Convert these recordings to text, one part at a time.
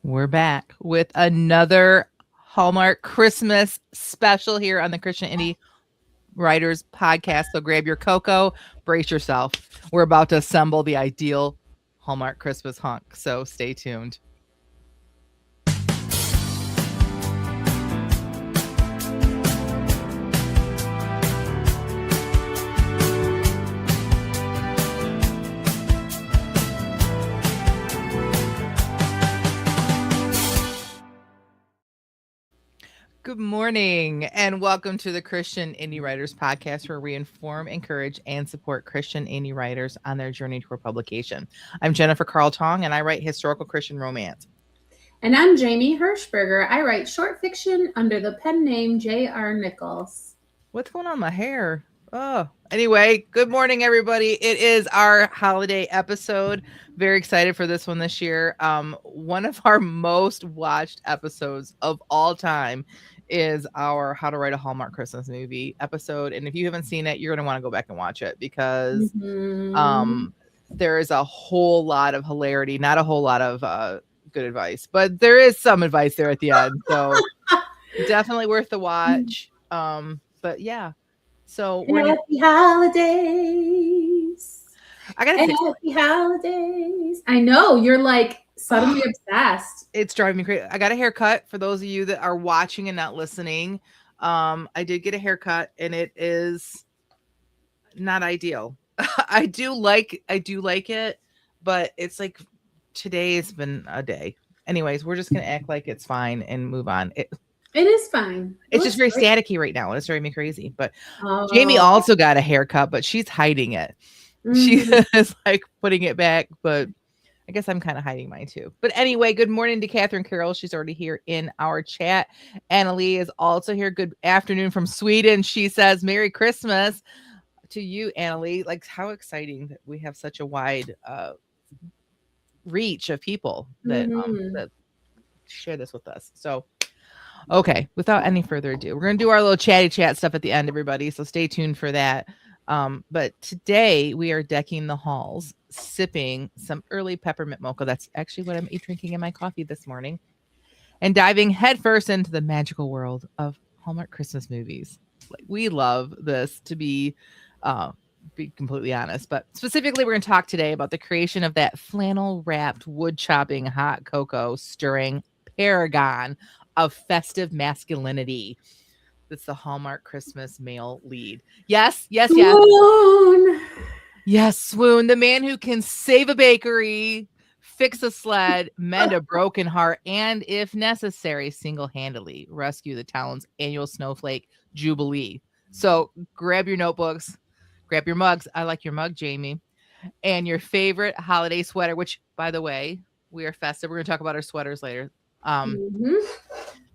We're back with another Hallmark Christmas special here on the Christian Indie Writers Podcast. So grab your cocoa, brace yourself. We're about to assemble the ideal Hallmark Christmas hunk. So stay tuned. Good morning and welcome to the Christian Indie Writers Podcast, where we inform, encourage, and support Christian indie writers on their journey toward publication. I'm Jennifer Carl Tong, and I write historical Christian romance. And I'm Jamie Hirschberger. I write short fiction under the pen name J.R. Nichols. What's going on with my hair? Oh, anyway, good morning, everybody. It is our holiday episode. Very excited for this one this year. One of our most watched episodes of all time is our How to Write a Hallmark Christmas Movie episode. And if you haven't seen it, you're going to want to go back and watch it because there is a whole lot of hilarity, not a whole lot of good advice, but there is some advice there at the end. So definitely worth the watch. But yeah. So happy holidays. Happy holidays. I know you're like suddenly obsessed. It's driving me crazy. I got a haircut for those of you that are watching and not listening. I did get a haircut and it is not ideal. I do like it, but it's like today has been a day. Anyways, we're just gonna act like it's fine and move on. It is fine. It's just very staticky right now, and it's driving me crazy. But Jamie also got a haircut, but she's hiding it. She is like putting it back, but I guess I'm kind of hiding mine too. But anyway, good morning to Catherine Carroll. She's already here in our chat. Annalie is also here. Good afternoon from Sweden. She says, Merry Christmas to you, Annalie. Like, how exciting that we have such a wide reach of people that that share this with us. So okay, without any further ado, we're going to do our little chatty chat stuff at the end, everybody. So stay tuned for that. But today we are decking the halls, sipping some early peppermint mocha. That's actually what I'm drinking in my coffee this morning. And diving headfirst into the magical world of Hallmark Christmas movies. Like, we love this, to be completely honest. But specifically, we're going to talk today about the creation of that flannel-wrapped, wood-chopping, hot cocoa stirring paragon of festive masculinity. That's the Hallmark Christmas male lead. Yes. Swoon. Yes, Swoon, the man who can save a bakery, fix a sled, mend a broken heart, and if necessary, single-handedly rescue the town's annual snowflake jubilee. So grab your notebooks, grab your mugs. I like your mug, Jamie. And your favorite holiday sweater, which, by the way, we are festive. We're going to talk about our sweaters later.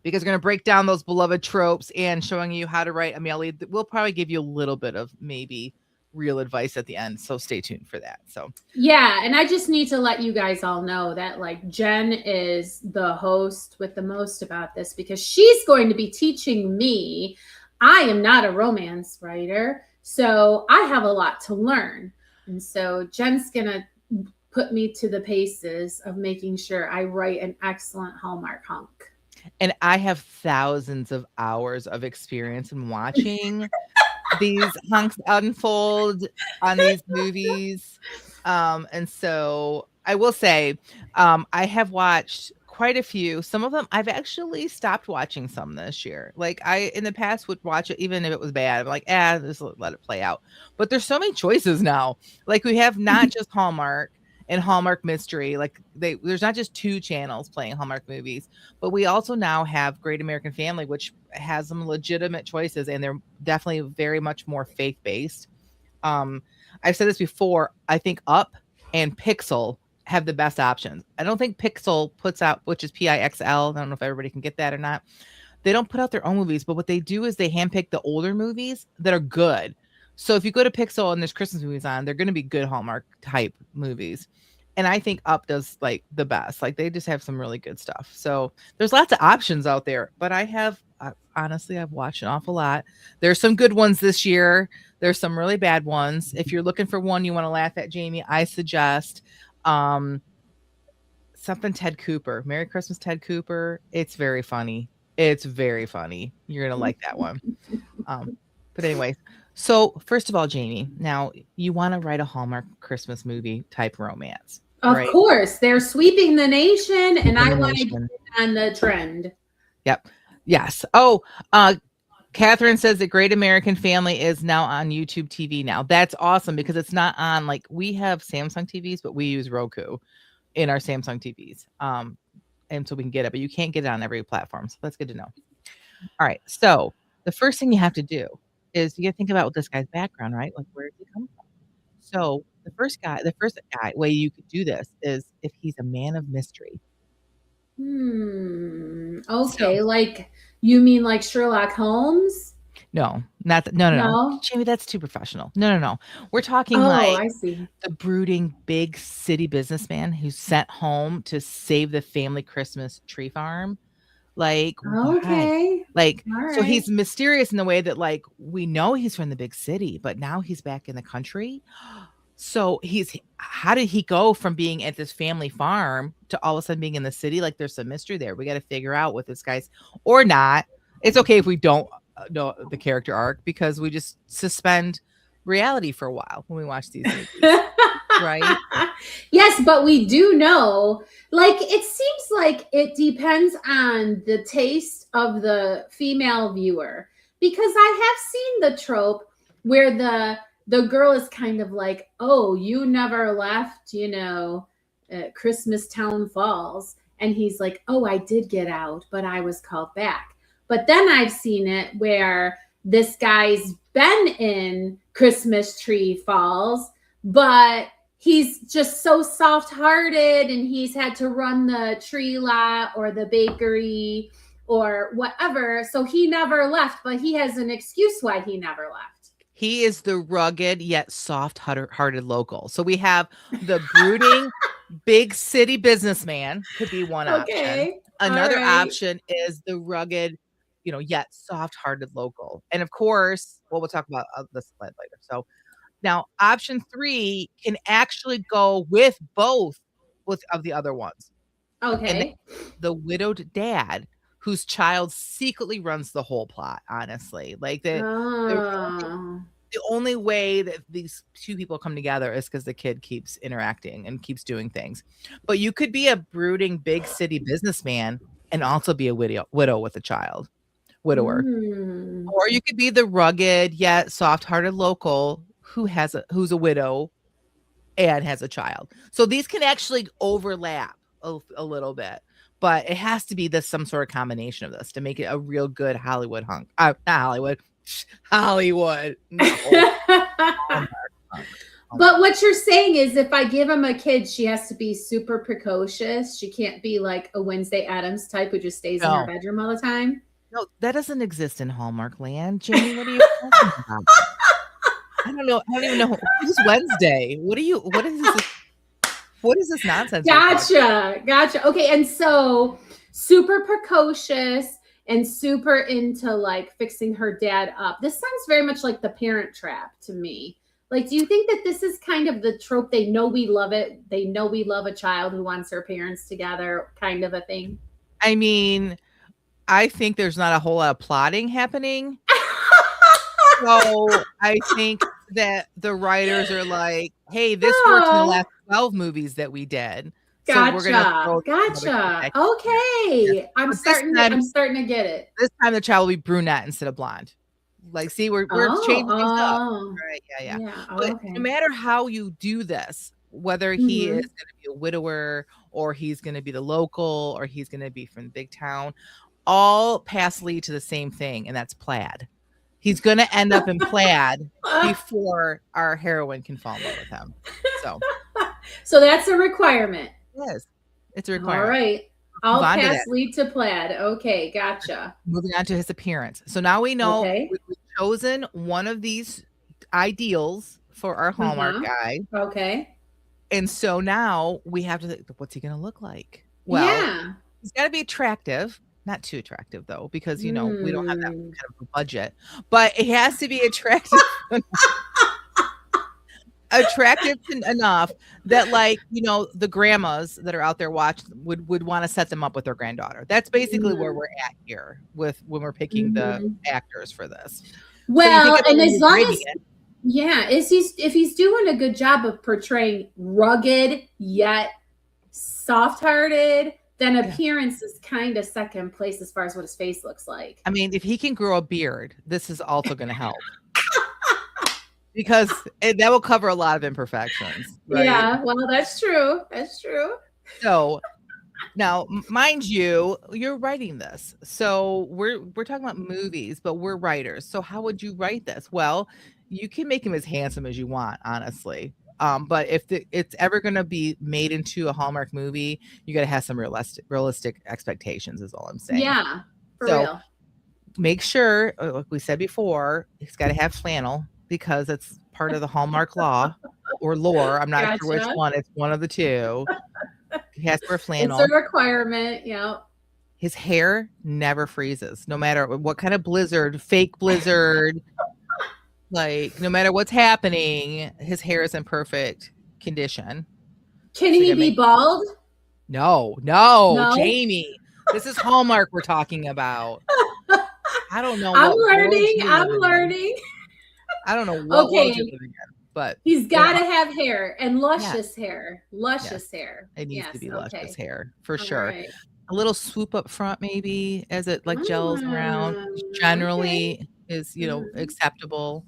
Because we're going to break down those beloved tropes and showing you how to write a male lead. We'll probably give you a little bit of maybe real advice at the end. So stay tuned for that. So yeah. And I just need to let you guys all know that like Jen is the host with the most about this because she's going to be teaching me. I am not a romance writer, so I have a lot to learn. And so Jen's going to put me to the paces of making sure I write an excellent Hallmark hunk. And I have thousands of hours of experience in watching these hunks unfold on these movies. And so I will say, I have watched quite a few. Some of them I've actually stopped watching some this year. Like, I in the past would watch it even if it was bad. I'm like, just let it play out. But there's so many choices now. Like, we have not just Hallmark and Hallmark Mystery. Like, there's not just two channels playing Hallmark movies, but we also now have Great American Family, which has some legitimate choices, and they're definitely very much more faith-based. I've said this before. I think Up and Pixel have the best options. I don't think Pixel puts out, which is Pixl. I don't know if everybody can get that or not. They don't put out their own movies, but what they do is they handpick the older movies that are good. So if you go to Pixel and there's Christmas movies on, they're going to be good Hallmark type movies. And I think Up does like the best. Like, they just have some really good stuff. So there's lots of options out there, but honestly, I've watched an awful lot. There's some good ones this year. There's some really bad ones. If you're looking for one you want to laugh at, Jamie, I suggest something Ted Cooper. Merry Christmas, Ted Cooper. It's very funny. It's very funny. You're gonna like that one. But anyways, so first of all, Jamie, now you want to write a Hallmark Christmas movie type romance, Of right? course, they're sweeping the nation, and I want to get Nation. on the trend. Yep. Yes. Oh, Catherine says that Great American Family is now on YouTube TV now. That's awesome because it's not on, like, we have Samsung TVs, but we use Roku in our Samsung TVs. And so we can get it, but you can't get it on every platform. So that's good to know. All right. So the first thing you have to do is you got to think about this guy's background, right? Like, where did he come from? So the first guy way you could do this is if he's a man of mystery. Okay, like you mean like Sherlock Holmes? No, no. No. Jamie, that's too professional. No. We're talking Oh, like I see. the brooding big city businessman who's sent home to save the family Christmas tree farm. Like, why? Okay. Like, All so he's right. mysterious in the way that, like, we know he's from the big city, but now he's back in the country. So how did he go from being at this family farm to all of a sudden being in the city? Like, there's some mystery there. We got to figure out what this guy's, or not. It's okay if we don't know the character arc because we just suspend reality for a while when we watch these movies, right? Yes, but we do know, like, it seems like it depends on the taste of the female viewer because I have seen the trope where the girl is kind of like, oh, you never left, Christmas Town Falls, and he's like, oh, I did get out, but I was called back. But then I've seen it where this guy's been in Christmas Tree Falls, but he's just so soft-hearted and he's had to run the tree lot or the bakery or whatever. So he never left, but he has an excuse why he never left. He is the rugged yet soft-hearted local. So we have the brooding big city businessman could be one option. Another option is the rugged, yet soft-hearted local. And of course, we'll talk about this later. So now option 3 can actually go with both of the other ones. Okay. And the widowed dad whose child secretly runs the whole plot, honestly. Like the only way that these two people come together is because the kid keeps interacting and keeps doing things. But you could be a brooding big city businessman and also be a widow with a child. Widower. Or you could be the rugged yet soft-hearted local who's a widow and has a child. So these can actually overlap a little bit, but it has to be some sort of combination of this to make it a real good Hollywood hunk. Not Hollywood. No. But what you're saying is if I give him a kid, she has to be super precocious. She can't be like a Wednesday Addams type who just stays in her bedroom all the time. No, that doesn't exist in Hallmark land. Jamie, what are you talking about? I don't know. I don't even know. Who's Wednesday? What is this nonsense? Gotcha. Okay. And so super precocious and super into like fixing her dad up. This sounds very much like The Parent Trap to me. Like, do you think that this is kind of the trope? They know we love it. They know we love a child who wants her parents together kind of a thing. I mean, I think there's not a whole lot of plotting happening. So I think that the writers are like, hey, this worked in the last 12 movies that we did. Gotcha. So we're gonna Gotcha. Okay. I'm starting to get it. This time the child will be brunette instead of blonde. Like, see, we're changing things up. Right, yeah. But no matter how you do this, whether he is going to be a widower or he's going to be the local or he's going to be from the big town, all paths lead to the same thing, and that's plaid. He's going to end up in plaid before our heroine can fall in love with him. So that's a requirement. Yes, it's a requirement. All right. All paths lead to plaid. Okay, gotcha. Moving on to his appearance. So now we know we've chosen one of these ideals for our Hallmark guy. Okay. And so now we have to think, what's he going to look like? Well, he's got to be attractive. Not too attractive, though, because, we don't have that kind of a budget. But it has to be attractive attractive enough that, like, the grandmas that are out there watching would want to set them up with their granddaughter. That's basically where we're at here with when we're picking the actors for this. So you think Well, about and when as you're long grading as it. yeah, if he's doing a good job of portraying rugged yet soft-hearted, then appearance is kind of second place as far as what his face looks like. I mean, if he can grow a beard, this is also going to help. Because that will cover a lot of imperfections. Right? Yeah, well, that's true. That's true. So now, mind you, you're writing this. So we're talking about movies, but we're writers. So how would you write this? Well, you can make him as handsome as you want, honestly. But if it's ever going to be made into a Hallmark movie, you got to have some realistic expectations, is all I'm saying. Yeah, for real. Make sure, like we said before, he's got to have flannel because it's part of the Hallmark law or lore. I'm not sure which one. It's one of the two. He has to wear flannel. It's a requirement. Yeah. His hair never freezes, no matter what kind of blizzard, fake blizzard. Like, no matter what's happening, his hair is in perfect condition. Can he be bald? No, Jamie. This is Hallmark we're talking about. I don't know. I'm learning. I don't know what world you're living in, but he's got to have hair and luscious hair. Hair. It needs to be luscious hair for sure. Right. A little swoop up front, maybe, as it like gels around. Generally is acceptable.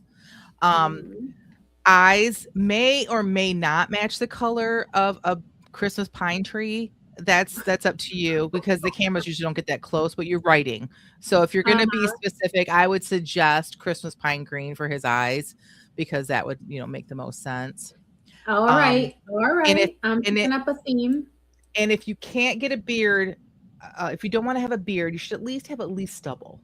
Eyes may or may not match the color of a Christmas pine tree. That's up to you because the cameras usually don't get that close, but you're writing. So if you're going to be specific, I would suggest Christmas pine green for his eyes because that would, make the most sense. All right. I'm picking up a theme. And if you can't get a beard, if you don't want to have a beard, you should at least have stubble.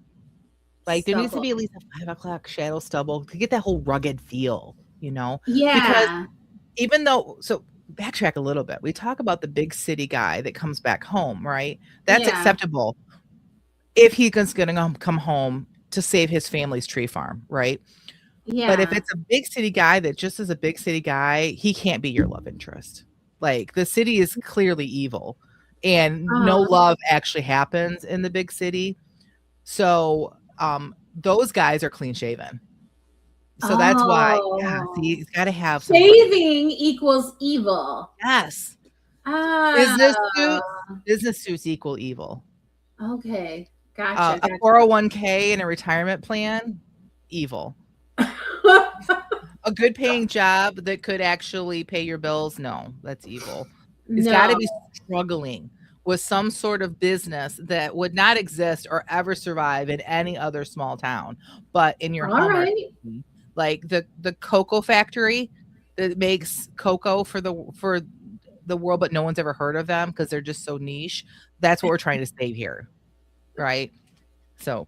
Like there needs to be at least a 5 o'clock shadow stubble to get that whole rugged feel, Yeah. Because even though, backtrack a little bit. We talk about the big city guy that comes back home, right? That's acceptable if he's going to come home to save his family's tree farm, right? Yeah. But if it's a big city guy that just is a big city guy, he can't be your love interest. Like the city is clearly evil and no love actually happens in the big city. So those guys are clean shaven. So that's why he's got to have shaving equals evil. Yes. Business suits equal evil. Okay. Gotcha. A 401k and a retirement plan, evil. A good paying job that could actually pay your bills, no, that's evil. He's got to be struggling with some sort of business that would not exist or ever survive in any other small town, but in your home. Like the cocoa factory that makes cocoa for the world, but no one's ever heard of them because they're just so niche. That's what we're trying to save here, right? So,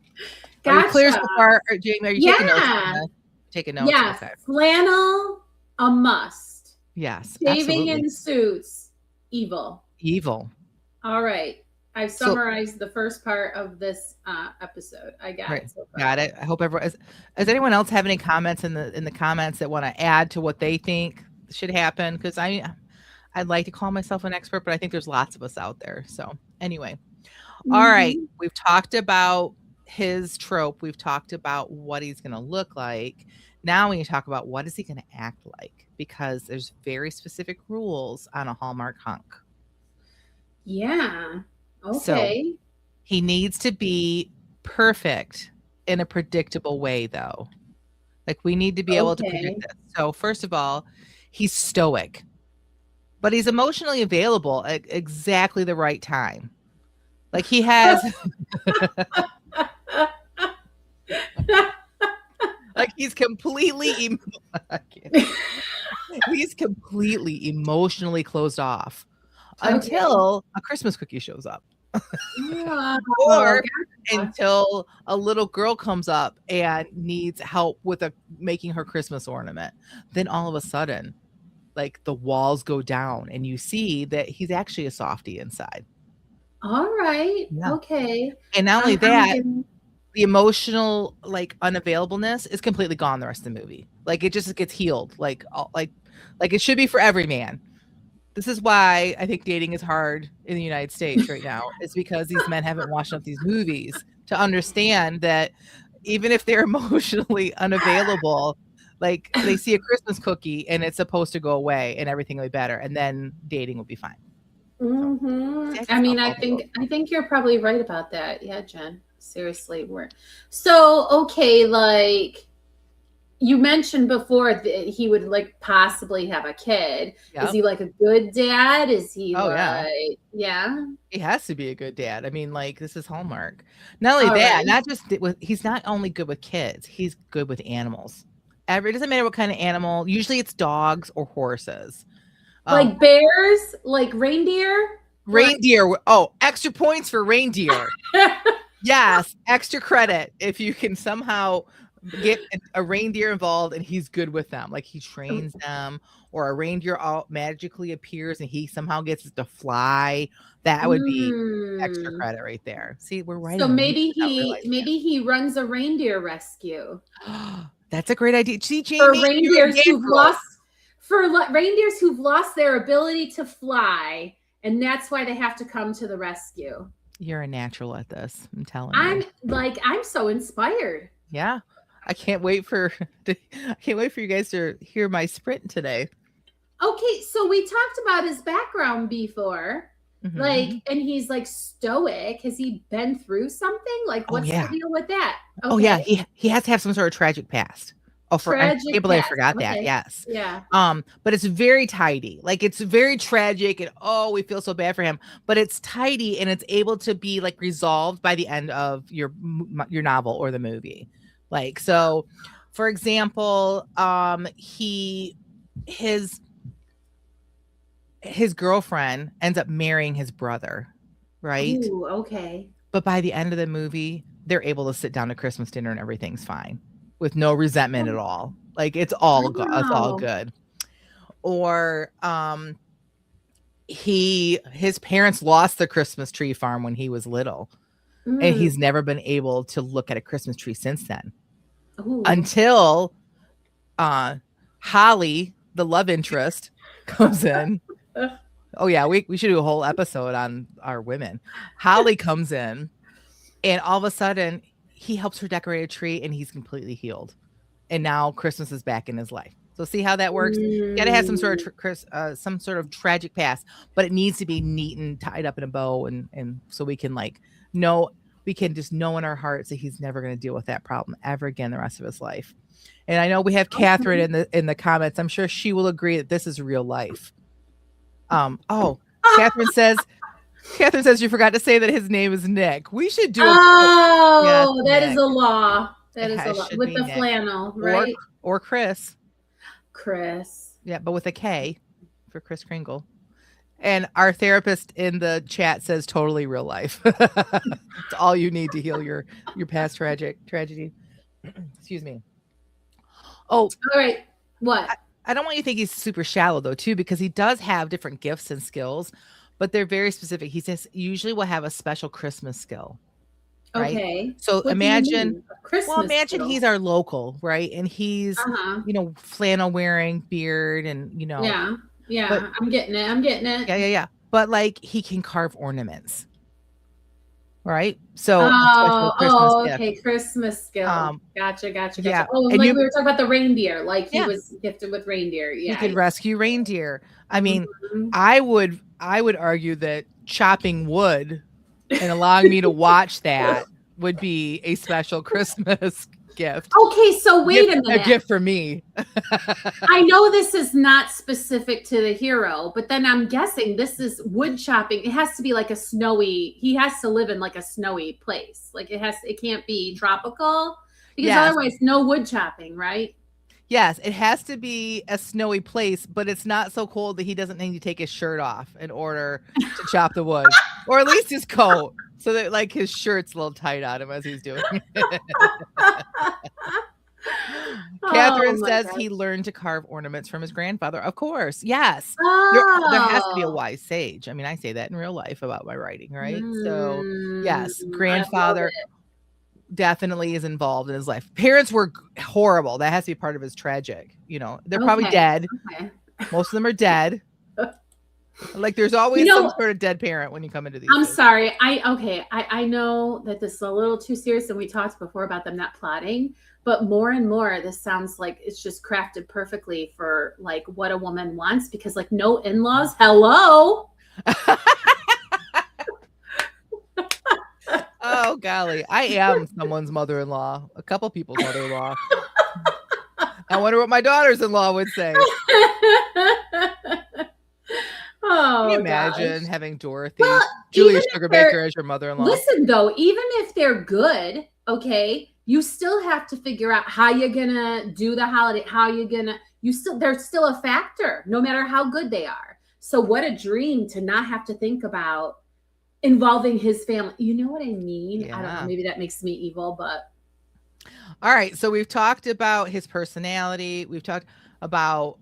are you clear so far, Jamie? Are you taking notes? Taking notes. Yes, okay. Flannel a must. Yes, shaving in suits, evil. All right. I've summarized the first part of this episode. I got it. So far. Got it. I hope everyone. Does anyone else have any comments in the comments that want to add to what they think should happen? Because I'd like to call myself an expert, but I think there's lots of us out there. So anyway, all right. We've talked about his trope. We've talked about what he's going to look like. Now we need to talk about what is he going to act like, because there's very specific rules on a Hallmark hunk. Yeah. Okay. So he needs to be perfect in a predictable way, though. Like we need to be able to predict this. So first of all, he's stoic, but he's emotionally available at exactly the right time. Like he has, like he's completely emotionally closed off until a Christmas cookie shows up. Or until a little girl comes up and needs help with making her Christmas ornament. Then all of a sudden, like the walls go down and you see that he's actually a softie inside. All right. Yeah. Okay. And not only that, the emotional like unavailableness is completely gone the rest of the movie. Like it just gets healed. Like Like it should be for every man. This is why I think dating is hard in the United States right now. It's because these men haven't watched enough these movies to understand that even if they're emotionally unavailable, like they see a Christmas cookie and it's supposed to go away and everything will be better, and then dating will be fine. Mm-hmm. I mean, I think you're probably right about that. Yeah, Jen. Seriously, so okay. Like you mentioned before, that he would like possibly have a kid. Yep. Is he like a good dad? Is he? Yeah. He has to be a good dad. I mean, like this is Hallmark. Not only that, not just he's not only good with kids. He's good with animals. It doesn't matter what kind of animal. Usually, it's dogs or horses. Like bears, like reindeer. Reindeer. Oh, extra points for reindeer. Yes, extra credit if you can somehow get a reindeer involved and he's good with them. Like he trains them, or a reindeer magically appears and he somehow gets it to fly. That would be extra credit right there. See, we're right. So maybe he runs a reindeer rescue. That's a great idea. See, Jamie, for reindeers who've lost their ability to fly, and that's why they have to come to the rescue. You're a natural at this. I'm telling you. I'm so inspired. Yeah. I can't wait for you guys to hear my sprint today. Okay, so we talked about his background before. Mm-hmm. Like, and he's like stoic. Has he been through something? Like, what's the deal with that? Okay. Oh yeah, he has to have some sort of tragic past. Oh, I forgot that. Yes. Yeah. But it's very tidy. Like it's very tragic, and we feel so bad for him. But it's tidy, and it's able to be like resolved by the end of your novel or the movie. Like so, for example, his girlfriend ends up marrying his brother, right? Ooh, okay. But by the end of the movie, they're able to sit down to Christmas dinner and everything's fine with no resentment at all. Like it's all good. Or his parents lost the Christmas tree farm when he was little, and he's never been able to look at a Christmas tree since then. Ooh. Until Holly, the love interest, comes in. Oh yeah, we should do a whole episode on our women. Holly comes in, and all of a sudden he helps her decorate a tree, and he's completely healed. And now Christmas is back in his life. So see how that works? You gotta have some sort of tragic past, but it needs to be neat and tied up in a bow, and so we can we can just know in our hearts that he's never going to deal with that problem ever again the rest of his life. And I know we have Catherine in the comments. I'm sure she will agree that this is real life. Catherine says you forgot to say that his name is Nick. We should do that is a law. That is a law with the Nick. Flannel, right? Or Chris. Yeah, but with a K for Kris Kringle. And our therapist in the chat says totally real life. It's all you need to heal your past tragedy. Excuse me. Oh, all right. What? I don't want you to think he's super shallow though, too, because he does have different gifts and skills, but they're very specific. He says usually will have a special Christmas skill. Right? Okay. So imagine he's our local, right? And he's flannel wearing, beard, and Yeah, but, I'm getting it. Yeah. But like he can carve ornaments. Right? So Christmas skill. Gotcha. Yeah. Oh, and we were talking about the reindeer. Like he was gifted with reindeer. Yeah. He could rescue reindeer. I mean, I would argue that chopping wood and allowing me to watch that would be a special Christmas gift. Okay, so wait a minute. A gift for me. I know this is not specific to the hero, but then I'm guessing this is wood chopping. It has to be like he has to live in like a snowy place. Like it can't be tropical because otherwise no wood chopping, right? Yes, it has to be a snowy place, but it's not so cold that he doesn't need to take his shirt off in order to chop the wood, or at least his coat, so that like his shirt's a little tight on him as he's doing it. Catherine says he learned to carve ornaments from his grandfather. Of course, yes. There has to be a wise sage. I mean, I say that in real life about my writing, right? So yes, grandfather definitely is involved in his life. Parents were horrible. That has to be part of his tragic. They're probably dead. Most of them are dead. Like there's always some sort of dead parent when you come into these. I'm sorry. I know that this is a little too serious, and we talked before about them not plotting, but more and more this sounds like it's just crafted perfectly for like what a woman wants, because like no in-laws. Hello. Oh golly, I am someone's mother-in-law, a couple people's mother-in-law. I wonder what my daughters-in-law would say. Oh, can you imagine gosh. having Dorothy, Julia Sugarbaker as your mother-in-law? Listen, though, even if they're good, okay, you still have to figure out how you're gonna do the holiday, how you're gonna, there's still a factor, no matter how good they are. So what a dream to not have to think about involving his family. You know what I mean? Yeah. I don't know, maybe that makes me evil, but. All right, so we've talked about his personality. We've talked about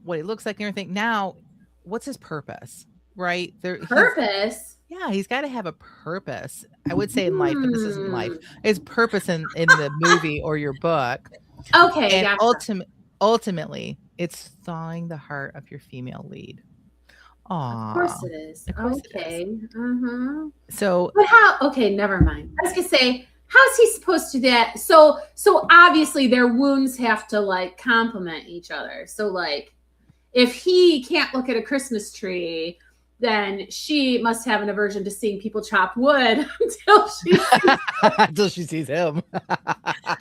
what he looks like and everything. Now, what's his purpose, right? Purpose? He's got to have a purpose. I would say in life, but this isn't life. His purpose in the movie or your book. Okay, and gotcha. Ultimately, it's thawing the heart of your female lead. Aww. Of course it is. Okay. Mm-hmm. So, but how? Okay, never mind. I was gonna say, how's he supposed to do that? So obviously their wounds have to like complement each other. So like, if he can't look at a Christmas tree, then she must have an aversion to seeing people chop wood until she sees him.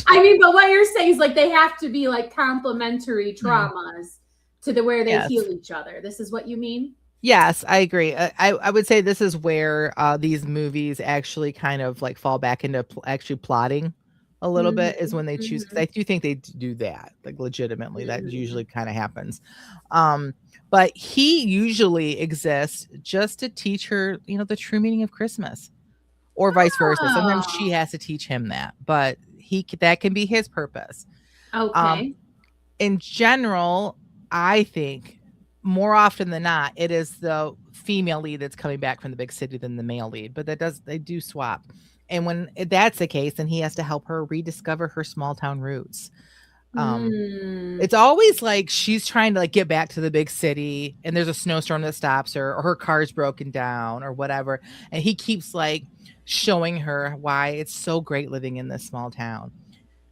I mean, but what you're saying is like they have to be like complementary traumas to the where they heal each other. This is what you mean? Yes, I agree. I would say this is where these movies actually kind of like fall back into actually plotting a little bit is when they choose, because I do think they do that like legitimately. That usually kind of happens. But he usually exists just to teach her, the true meaning of Christmas, or vice versa. Sometimes she has to teach him that, but that can be his purpose. Okay. In general, I think more often than not, it is the female lead that's coming back from the big city than the male lead, but they do swap. And when that's the case, then he has to help her rediscover her small town roots. It's always like she's trying to like get back to the big city, and there's a snowstorm that stops her, or her car's broken down or whatever. And he keeps like showing her why it's so great living in this small town.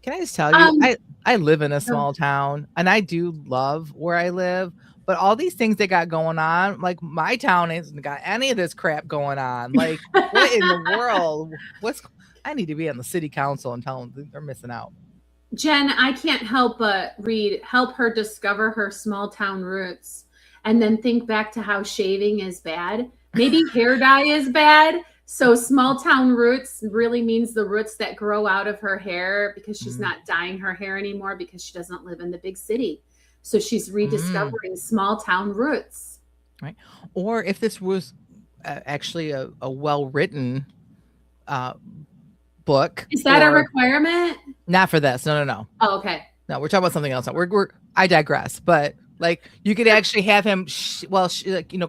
Can I just tell you, I live in a small town, and I do love where I live, but all these things they got going on, like my town hasn't got any of this crap going on. Like, what in the world? I need to be on the city council and tell them they're missing out. Jen, I can't help but help her discover her small town roots and then think back to how shaving is bad. Maybe hair dye is bad. So small town roots really means the roots that grow out of her hair, because she's not dyeing her hair anymore because she doesn't live in the big city. So she's rediscovering small town roots. Right. Or if this was actually a well-written book. Is that a requirement? Not for this. No. Oh, okay. No, we're talking about something else. I digress. But like you could actually have him,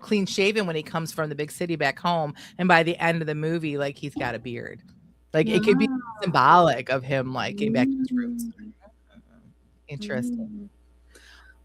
clean shaven when he comes from the big city back home. And by the end of the movie, like he's got a beard. Like it could be symbolic of him like getting back to his roots. Interesting.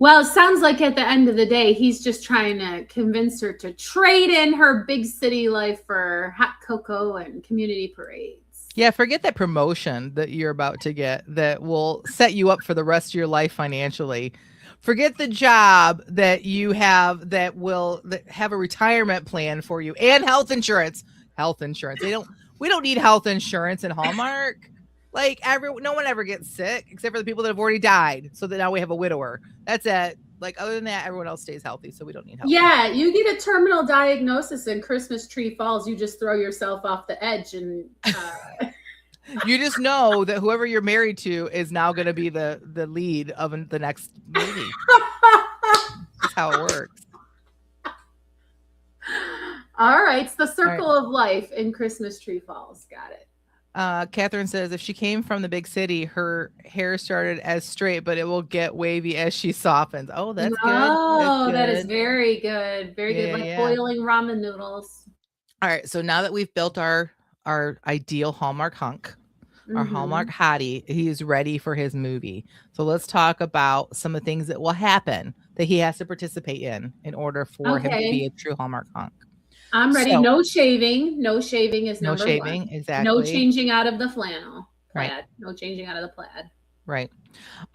Well, it sounds like at the end of the day, he's just trying to convince her to trade in her big city life for hot cocoa and community parades. Yeah, forget that promotion that you're about to get that will set you up for the rest of your life financially. Forget the job that you have that will have a retirement plan for you and health insurance. We don't need health insurance in Hallmark. Like no one ever gets sick except for the people that have already died. So that now we have a widower. That's it. Like other than that, everyone else stays healthy. So we don't need health. Yeah, you get a terminal diagnosis and Christmas tree falls. You just throw yourself off the edge and you just know that whoever you're married to is now going to be the lead of the next movie. That's how it works. All right. It's the circle of life in Christmas Tree Falls. Got it. Catherine says if she came from the big city, her hair started as straight, but it will get wavy as she softens. Oh, that's good. Oh, that is very good. Very good. Like boiling ramen noodles. All right. So now that we've built our ideal Hallmark hunk, our Mm-hmm. Hallmark hottie. He's ready for his movie. So let's talk about some of the things that will happen that he has to participate in order for him to be Okay. a true Hallmark hunk. I'm ready. So No shaving. No shaving is no number one. shaving, No exactly. changing out of the flannel Right, plaid. No changing out of the plaid. right.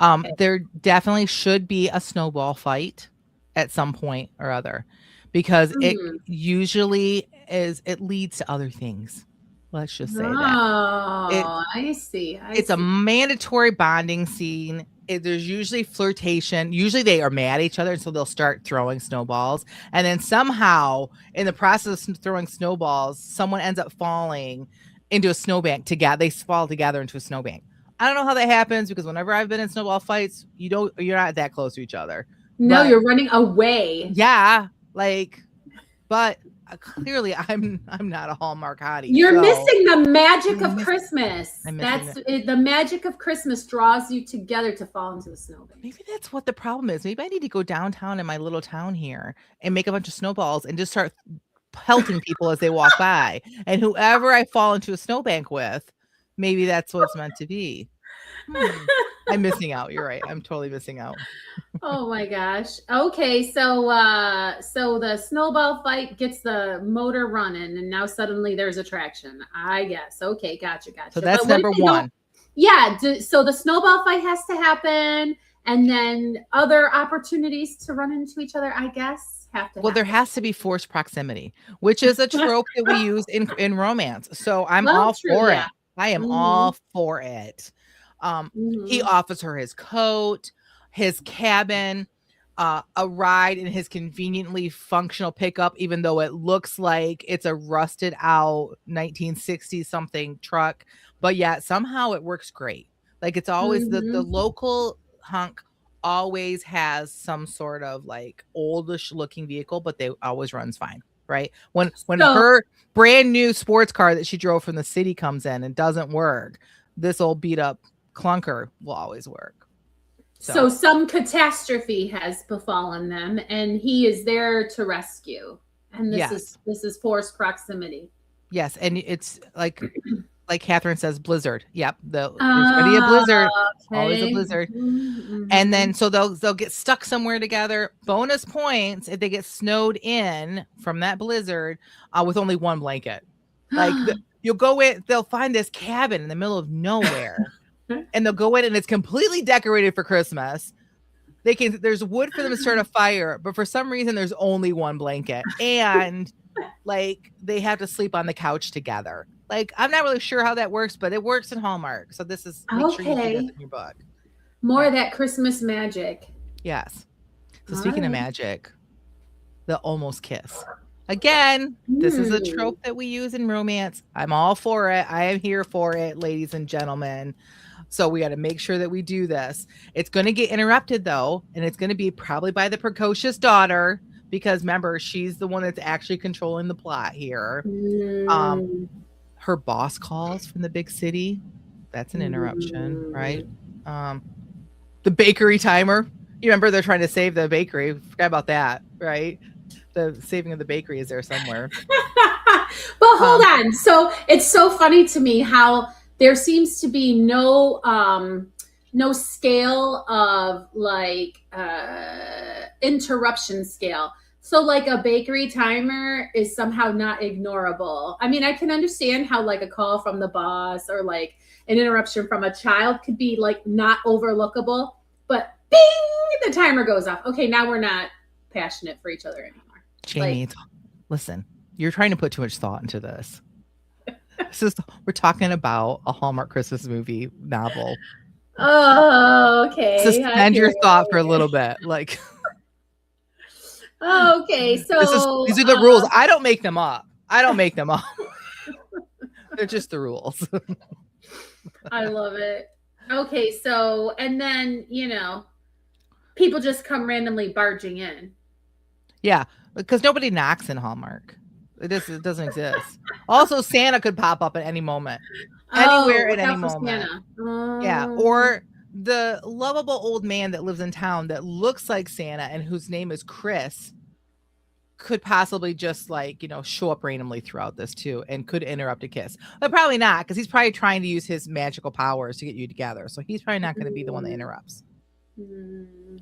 Okay. There definitely should be a snowball fight at some point or other because it Mm. usually it leads to other things. Let's just say that. It Oh, I see. I it's a see. mandatory bonding scene. There's usually flirtation. Usually they are mad at each other, so they'll start throwing snowballs. And then somehow, in the process of throwing snowballs, someone ends up falling into a snowbank together. They fall together into a snowbank. I don't know how that happens because whenever I've been in snowball fights, you're not that close to each other. No, But you're running away. yeah, like, but clearly I'm not a Hallmark hottie. You're So missing the magic I'm of missing, Christmas. I'm missing That's it. it, the magic of Christmas draws you together to fall into the snowbank. Maybe that's what the problem is. Maybe I need to go downtown in my little town here and make a bunch of snowballs and just start pelting people as they walk by. And whoever I fall into a snowbank with, maybe that's what it's meant to be. I'm missing out. You're right. I'm totally missing out. Oh my gosh. Okay, so the snowball fight gets the motor running and now suddenly there's attraction. I guess. Okay, gotcha. So But that's what if number they don't? one. Yeah, so the snowball fight has to happen and then other opportunities to run into each other, I guess, have to Well, there happen. has to be forced proximity, which is a trope that we use in romance. So I'm Well, all true, for yeah. it. I am Mhm. all for it. He Mhm. offers her his coat, his cabin, a ride in his conveniently functional pickup, even though it looks like it's a rusted out 1960 something truck, but yet somehow it works great. Like it's always the Mhm. local hunk always has some sort of like oldish looking vehicle, but they always runs fine. Right. When So her brand new sports car that she drove from the city comes in and doesn't work, this old beat up clunker will always work. So So some catastrophe has befallen them, and he is there to rescue. And yes, this is forced proximity. yes, and it's like Catherine says, blizzard. Yep, there's gonna be a Ah, blizzard. Always a okay. blizzard. And Mm-hmm. then so they'll get stuck somewhere together. Bonus points if they get snowed in from that blizzard with only one blanket. Like you'll go in, they'll find this cabin in the middle of nowhere, and they'll go in and it's completely decorated for Christmas. There's wood for them to start a fire, but for some reason there's only one blanket. And like they have to sleep on the couch together. Like I'm not really sure how that works, but it works in Hallmark. So this is make sure you do this Okay. in your book. More Yeah. of that Christmas magic. Yes. So All speaking of right. magic, the almost kiss. Again, this is a Hmm. trope that we use in romance. I'm all for it. I am here for it, ladies and gentlemen. So we got to make sure that we do this. It's going to get interrupted though, and it's going to be probably by the precocious daughter because remember, she's the one that's actually controlling the plot here. Um, Mm. her boss calls from the big city. That's an interruption, right? Mm. The bakery timer. You remember they're trying to save the bakery. Forgot about that, right? The saving of the bakery is there somewhere. But hold Um, on. So it's so funny to me how there seems to be no scale of like interruption scale. So like a bakery timer is somehow not ignorable. I mean, I can understand how like a call from the boss or like an interruption from a child could be like not overlookable, but bing, the timer goes off. Okay, now we're not passionate for each other anymore. Like, Jamie, listen, you're trying to put too much thought into this. We're talking about a Hallmark Christmas movie novel. oh, okay. I Suspend hear your thought for a you. little bit. Like Okay, so these are the rules. I don't make them up. I don't make them up. They're just the rules. I love it. Okay, so and then people just come randomly barging in. Yeah, because nobody knocks in Hallmark. It doesn't exist. Also, Santa could pop up at any moment, Oh, anywhere at look any out for moment. Santa. Yeah, or the lovable old man that lives in town that looks like Santa and whose name is Chris could possibly just like, show up randomly throughout this too and could interrupt a kiss. But probably not, because he's probably trying to use his magical powers to get you together. So he's probably not going to be the one that interrupts.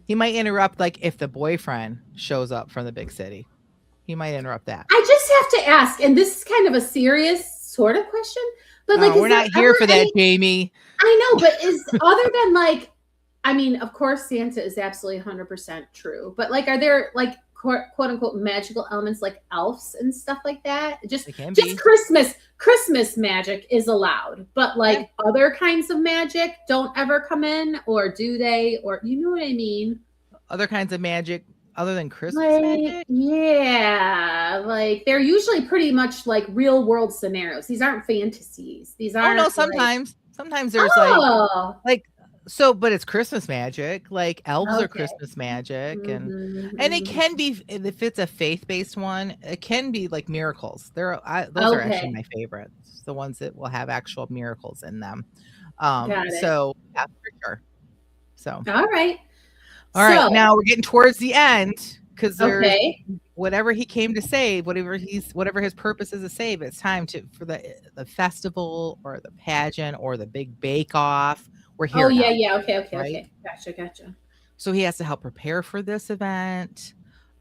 He might interrupt like if the boyfriend shows up from the big city. He might interrupt that. I just have to ask, and this is kind of a serious sort of question, but like, we're not here for that, Jamie. I know, but is other than like, I mean, of course, Santa is absolutely 100% true, but like, are there like quote unquote magical elements like elves and stuff like that? Just Christmas magic is allowed, but like other kinds of magic don't ever come in, or do they? Or you know what I mean? Other kinds of magic other than Christmas magic? Yeah, like they're usually pretty much like real world scenarios. These aren't fantasies. These aren't. Oh no, sometimes there's like so, but it's Christmas magic. Like elves are Christmas magic, and it can be, if it's a faith-based one, it can be like miracles. Those are actually my favorites. The ones that will have actual miracles in them. So yeah, for sure. So all right. Now we're getting towards the end, because there's whatever he came to save, whatever his purpose is to save. It's time for the festival or the pageant or the big bake off. We're here. Okay. Gotcha. So he has to help prepare for this event.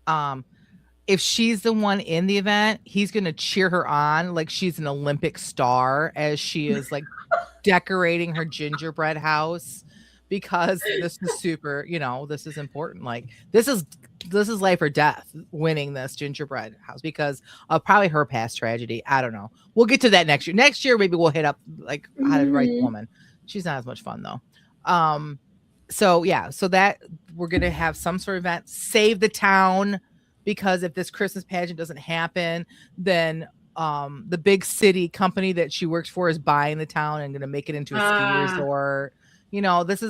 If she's the one in the event, he's going to cheer her on like she's an Olympic star as she is like decorating her gingerbread house, because this is super, this is important. Like this is life or death, winning this gingerbread house because of probably her past tragedy. I don't know. We'll get to that next year. Next year, maybe we'll hit up like how to write the woman. She's not as much fun though. So that we're going to have some sort of event, save the town, because if this Christmas pageant doesn't happen, then the big city company that she works for is buying the town and going to make it into a ski resort. This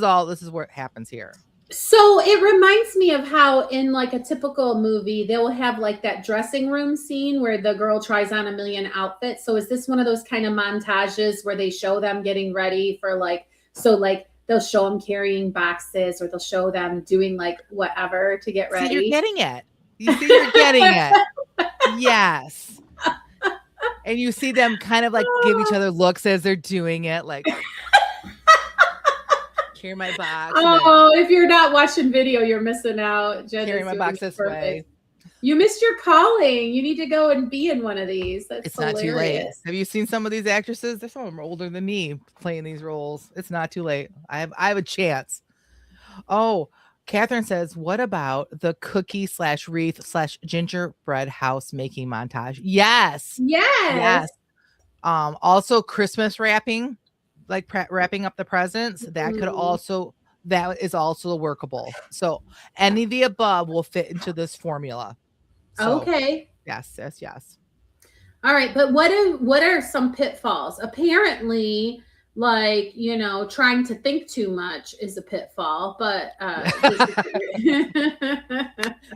is what happens here. So it reminds me of how in like a typical movie, they will have like that dressing room scene where the girl tries on a million outfits. So is this one of those kind of montages where they show them getting ready for they'll show them carrying boxes, or they'll show them doing like whatever to get ready? See, you're getting it. You're getting it. Yes. And you see them kind of like give each other looks as they're doing it, like carry my box. If you're not watching video, you're missing out. Jen, carry my box this way. You missed your calling. You need to go and be in one of these. It's hilarious. Not too late. Have you seen some of these actresses? There's some of them older than me playing these roles. It's not too late. I have a chance. Oh, Catherine says, what about the cookie /wreath /gingerbread house making montage? Yes. Also Christmas wrapping, like wrapping up the presents. That is also workable. So any of the above will fit into this formula. So, yes. All right, but what are some pitfalls? Apparently, like, trying to think too much is a pitfall, but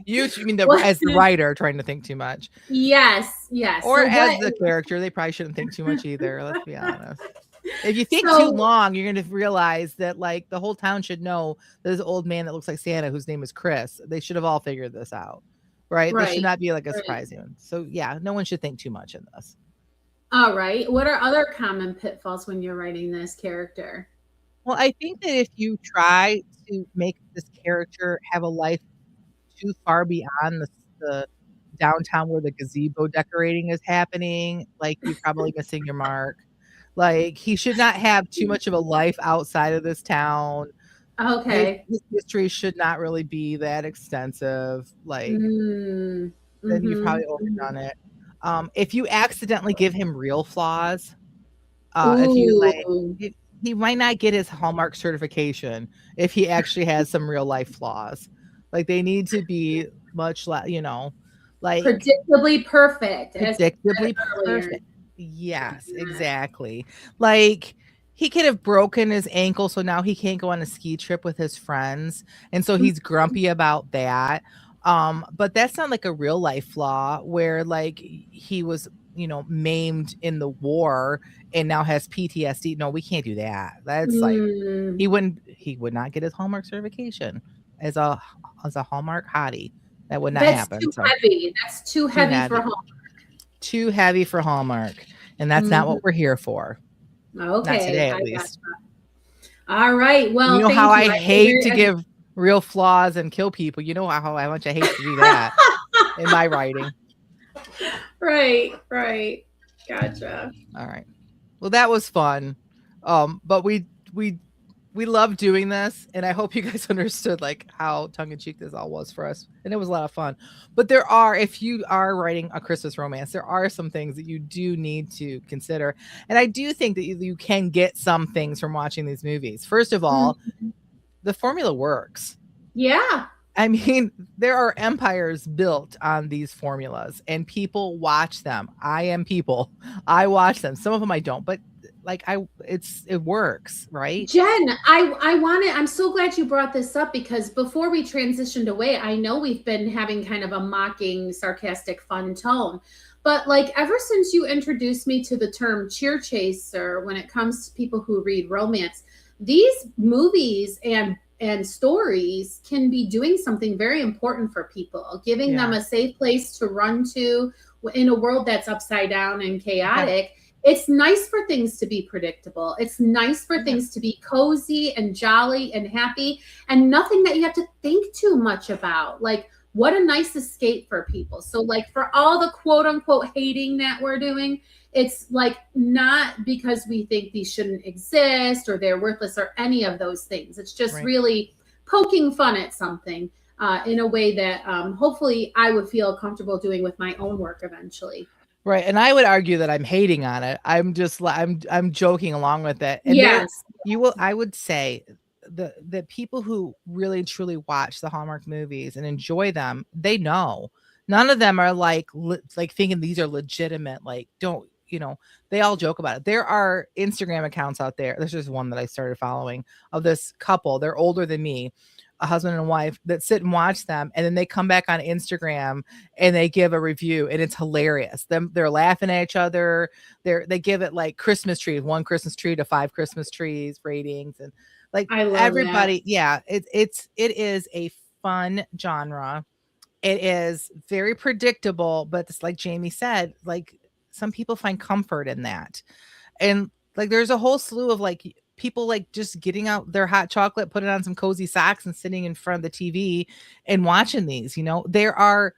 you mean as the writer trying to think too much? Yes. Or as the character, they probably shouldn't think too much either. Let's be honest. If you think too long, you're going to realize that like the whole town should know there's an old man that looks like Santa whose name is Chris. They should have all figured this out, right? This should not be like a surprise even. So yeah, no one should think too much in this. All right. What are other common pitfalls when you're writing this character? Well, I think that if you try to make this character have a life too far beyond the downtown where the gazebo decorating is happening, like you're probably missing your mark. Like he should not have too much of a life outside of this town. Okay. His history should not really be that extensive. Like then you've probably overdone it. If you accidentally give him real flaws, he might not get his Hallmark certification if he actually has some real life flaws. Like they need to be much less, like predictably perfect. Predictably perfect. Yes, exactly. Like he could have broken his ankle, so now he can't go on a ski trip with his friends, and so he's grumpy about that. But that's not like a real life flaw where like he was, maimed in the war and now has PTSD. No, we can't do that. That's like he would not get his Hallmark certification as a Hallmark hottie. That would not That's happen. too So heavy. That's too too heavy for heavy. home. Too heavy for Hallmark. And that's not Mhm. what we're here for. Not Okay, today, I at got least. you. All right. You Well, know how thank you. I I hate very to give real flaws and kill people. You know how much I hate to do that in my writing. right. Gotcha. All right. Well, that was fun. But we love doing this, and I hope you guys understood like how tongue in cheek this all was for us, and it was a lot of fun. But there are, if you are writing a Christmas romance, there are some things that you do need to consider, and I do think that you can get some things from watching these movies. First of all, Mhm. the formula works. Yeah. I mean, there are empires built on these formulas and people watch them. I am people. I watch them. Some of them I don't, but like it works, right? Jen, I want to, I'm so glad you brought this up because before we transitioned away, I know we've been having kind of a mocking, sarcastic, fun tone. But like ever since you introduced me to the term cheer chaser when it comes to people who read romance, these movies and stories can be doing something very important for people, giving them Yeah. a safe place to run to in a world that's upside down and Yeah. chaotic. It's nice for things to be predictable. It's nice for Yeah. things to be cozy and jolly and happy and nothing that you have to think too much about. Like, what a nice escape for people. So, like, for all the quote unquote hating that we're doing, it's like not because we think these shouldn't exist or they're worthless or any of those things. It's just Right. really poking fun at something in a way that hopefully I would feel comfortable doing with my own work eventually. Right, and I would argue that I'm hating on it. I'm just I'm joking along with it. And there Yes. you will I would say the people who really truly watch the Hallmark movies and enjoy them, they know. None of them are like thinking these are legitimate, like don't, they all joke about it. There are Instagram accounts out there. There's just one that I started following of this couple. They're older than me, a husband and wife that sit and watch them, and then they come back on Instagram and they give a review, and it's hilarious. They're laughing at each other. They give it like Christmas trees, 1 Christmas tree to 5 Christmas trees ratings, and like I love that. everybody, yeah, it is a fun genre. It is very predictable, but it's like Jamie said, like some people find comfort in that. And like there's a whole slew of like people like just getting out their hot chocolate, putting on some cozy socks and sitting in front of the TV and watching these, There are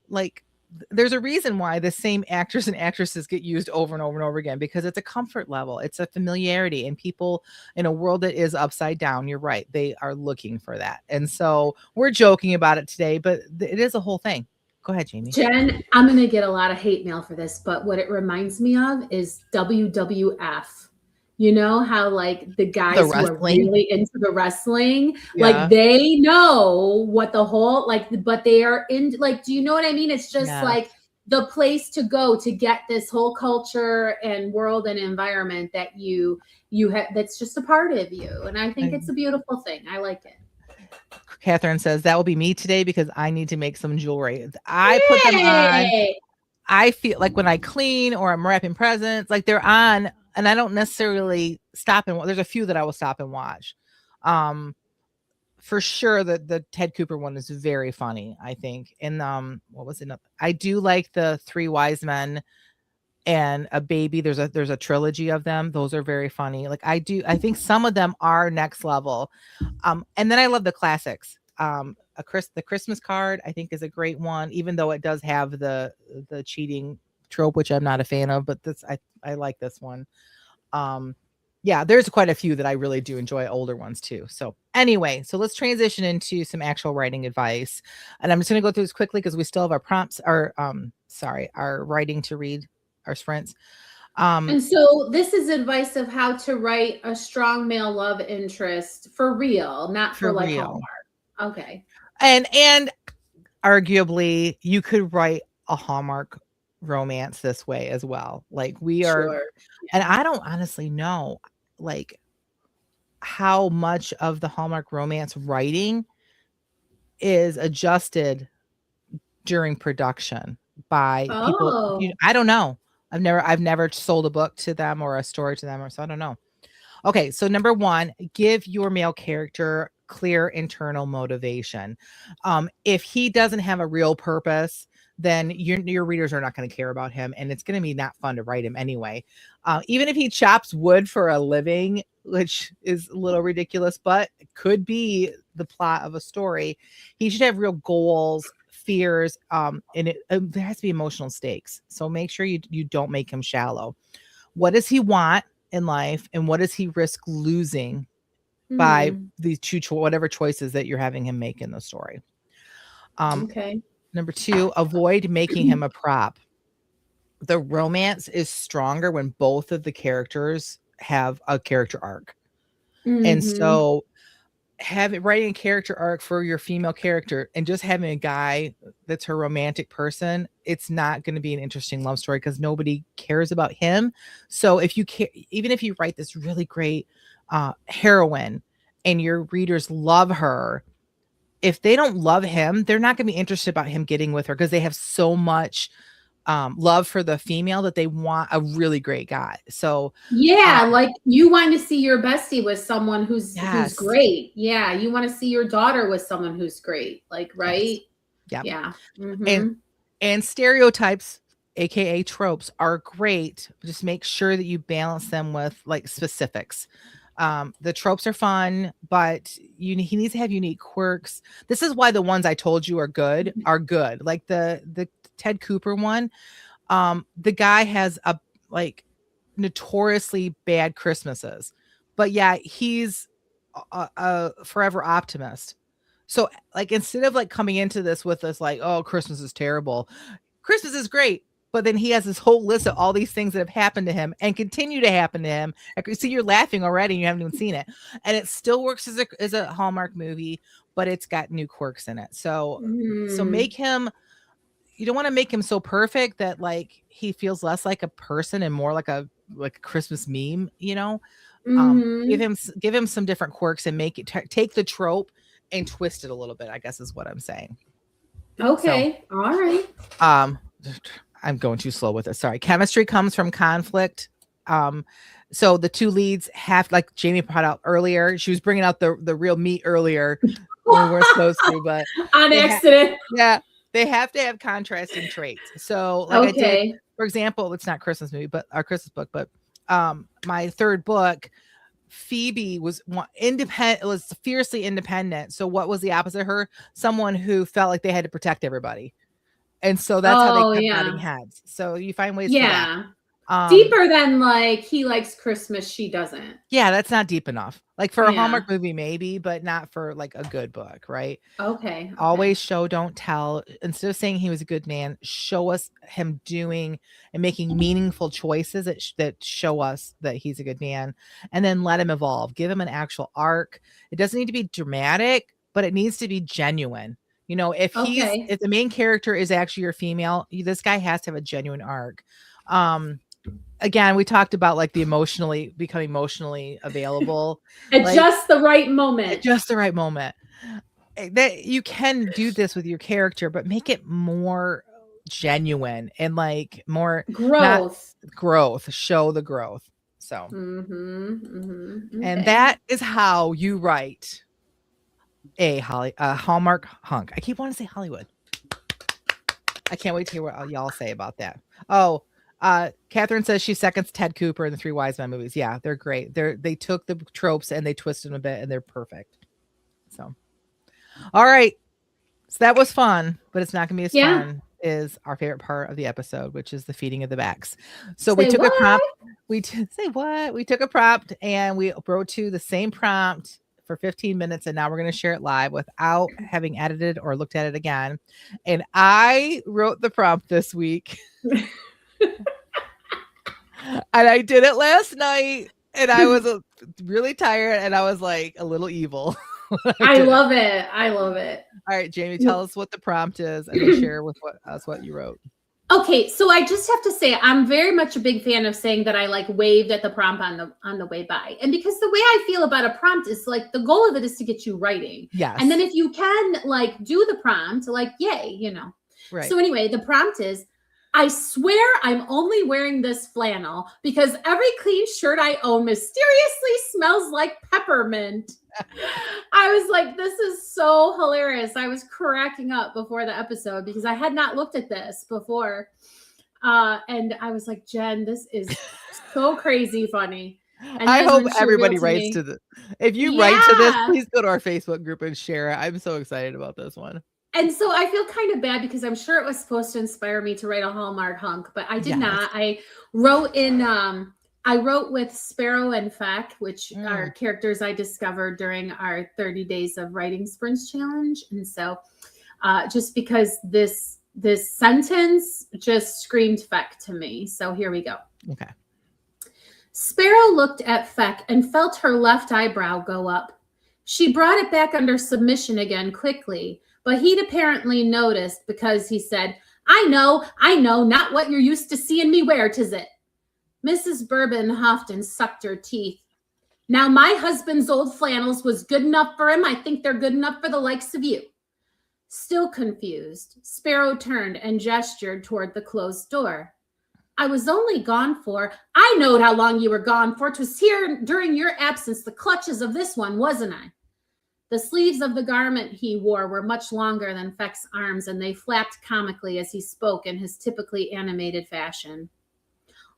like there's a reason why the same actors and actresses get used over and over and over again because it's a comfort level, it's a familiarity, and people in a world that is upside down, you're right, they are looking for that. And so we're joking about it today, but it is a whole thing. Go ahead, Jamie. Jen, I'm going to get a lot of hate mail for this, but what it reminds me of is WWF. You know how like the The guys who are wrestling. really into the wrestling, Yeah. like they know what the whole like, but they are in like, do you know what I mean? It's just Yeah. like the place to go to get this whole culture and world and environment that you have that's just a part of you. And I think it's a beautiful thing. I like it. Catherine says that will be me today because I need to make some jewelry. I put them on. Yay! I feel like when I clean or I'm wrapping presents, like they're on, and I don't necessarily stop and there's a few that I will stop and watch. For sure the Ted Cooper one is very funny, I think. And what was it? I do like the Three Wise Men and a baby. There's a trilogy of them. Those are very funny. Like I think some of them are next level. And then I love the classics. The Christmas Card I think is a great one, even though it does have the cheating trope, which I'm not a fan of, but I like this one. Yeah, there's quite a few that I really do enjoy, older ones too. So anyway, so let's transition into some actual writing advice. And I'm just going to go through this quickly because we still have our prompts, our writing to read, our sprints. And so this is advice of how to write a strong male love interest for real, not for For like real. Hallmark. Okay. And arguably you could write a Hallmark romance this way as well. Like we are, Sure. and I don't honestly know like how much of the Hallmark romance writing is adjusted during production by people. Oh. I don't know. I've never sold a book to them or a story to them, or so I don't know. Okay, so number 1, give your male character clear internal motivation. If he doesn't have a real purpose, then your readers are not going to care about him, and it's going to be not fun to write him anyway. Even if he chops wood for a living, which is a little ridiculous, but could be the plot of a story, he should have real goals, fears, and there has to be emotional stakes. So make sure you don't make him shallow. What does he want in life, and what does he risk losing by these whatever choices that you're having him make in the story? Okay. Number 2, avoid making him a prop. The romance is stronger when both of the characters have a character arc. And so writing a character arc for your female character and just having a guy that's her romantic person, it's not going to be an interesting love story because nobody cares about him. So if you care, even if you write this really great heroine and your readers love her, if they don't love him, they're not going to be interested about him getting with her because they have so much love for the female that they want a really great guy. So like you want to see your bestie with someone who's great. Yeah, you want to see your daughter with someone who's great. Like, right? Yes. Yeah. And stereotypes, aka tropes, are great. Just make sure that you balance them with like specifics. The tropes are fun, but he needs to have unique quirks. This is why the ones I told you are good. Like the Ted Cooper one. The guy has a like notoriously bad Christmases, but yeah, he's a forever optimist. So like, instead of like coming into this with this like, oh, Christmas is terrible, Christmas is great. But then he has this whole list of all these things that have happened to him and continue to happen to him. I can see you're laughing already and you haven't even seen it. And it still works as a Hallmark movie, but it's got new quirks in it. So make him, you don't want to make him so perfect that like he feels less like a person and more like a Christmas meme, you know? Give him some different quirks and make it take the trope and twist it a little bit, I guess is what I'm saying. Okay. So, all right. I'm going too slow with it. Sorry. Chemistry comes from conflict. So the two leads have, like Jamie brought out earlier, she was bringing out the real meat earlier when we're supposed to, but on accident. They have to have contrasting traits. So like I did, for example, it's not Christmas movie, but our Christmas book, but my third book, Phoebe was independent, was fiercely independent. So what was the opposite of her? Someone who felt like they had to protect everybody. And so that's how they kept butting heads. So you find ways for that. Deeper than like he likes Christmas, she doesn't. Yeah, that's not deep enough. Like for a Hallmark movie, maybe, but not for like a good book, right? Okay. Always show, don't tell. Instead of saying he was a good man, show us him doing and making meaningful choices that show us that he's a good man, and then let him evolve. Give him an actual arc. It doesn't need to be dramatic, but it needs to be genuine. You know, if the main character is actually your female, this guy has to have a genuine arc. Again, we talked about like becoming emotionally available at just the right moment. At just the right moment. That you can do this with your character, but make it more genuine and like more growth. Show the growth. So, and that is how you write a Hallmark hunk. I keep wanting to say Hollywood. I can't wait to hear what y'all say about that. Oh, Catherine says she seconds Ted Cooper in the Three Wise Men movies. Yeah, they're great. They took the tropes and they twisted them a bit and they're perfect. So, all right. So that was fun, but it's not going to be as fun as our favorite part of the episode, which is the feeding of the backs. So we took a prompt. We took a prompt and we wrote to the same prompt for 15 minutes, and now we're going to share it live without having edited or looked at it again. And I wrote the prompt this week. And I did it last night, and I was really tired, and I was like a little evil. I love it. All right, Jamie, tell us what the prompt is, and then share with us what you wrote. Okay, so I just have to say I'm very much a big fan of saying that I like waved at the prompt on the way by. And because the way I feel about a prompt is like the goal of it is to get you writing. Yes. And then if you can like do the prompt, like yay, you know. Right. So anyway, the prompt is, I swear I'm only wearing this flannel because every clean shirt I own mysteriously smells like peppermint. I was like, this is so hilarious. I was cracking up before the episode because I had not looked at this before. And I was like, Jen, this is so crazy funny. And I hope everybody writes to the. If you write to this, please go to our Facebook group and share it. I'm so excited about this one. And so I feel kind of bad because I'm sure it was supposed to inspire me to write a Hallmark hunk, but I did not. I wrote with Sparrow and Feck, which are characters I discovered during our 30 days of writing sprints challenge. And so just because this sentence just screamed Feck to me. So here we go. Okay. Sparrow looked at Feck and felt her left eyebrow go up. She brought it back under submission again quickly, but he'd apparently noticed because he said, I know, not what you're used to seeing me wear, 'tis it. Mrs. Bourbon huffed and sucked her teeth. Now my husband's old flannels was good enough for him. I think they're good enough for the likes of you. Still confused, Sparrow turned and gestured toward the closed door. I was only gone for, I knowed how long you were gone for. 'Twas here during your absence, the clutches of this one, wasn't I? The sleeves of the garment he wore were much longer than Feck's arms, and they flapped comically as he spoke in his typically animated fashion.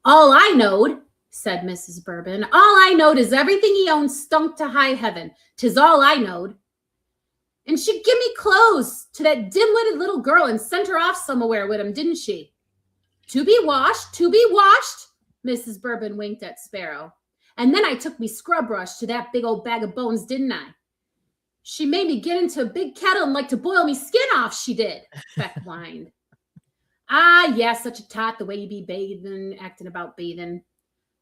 All I knowed, said Mrs. Bourbon, all I knowed is everything he owned stunk to high heaven. 'Tis all I knowed. And she give me clothes to that dim-witted little girl and sent her off somewhere with him, didn't she? To be washed, Mrs. Bourbon winked at Sparrow. And then I took me scrub brush to that big old bag of bones, didn't I? She made me get into a big kettle and like to boil me skin off, she did, Feck whined. Ah, yes, such a tot, the way you be bathing, acting about bathing.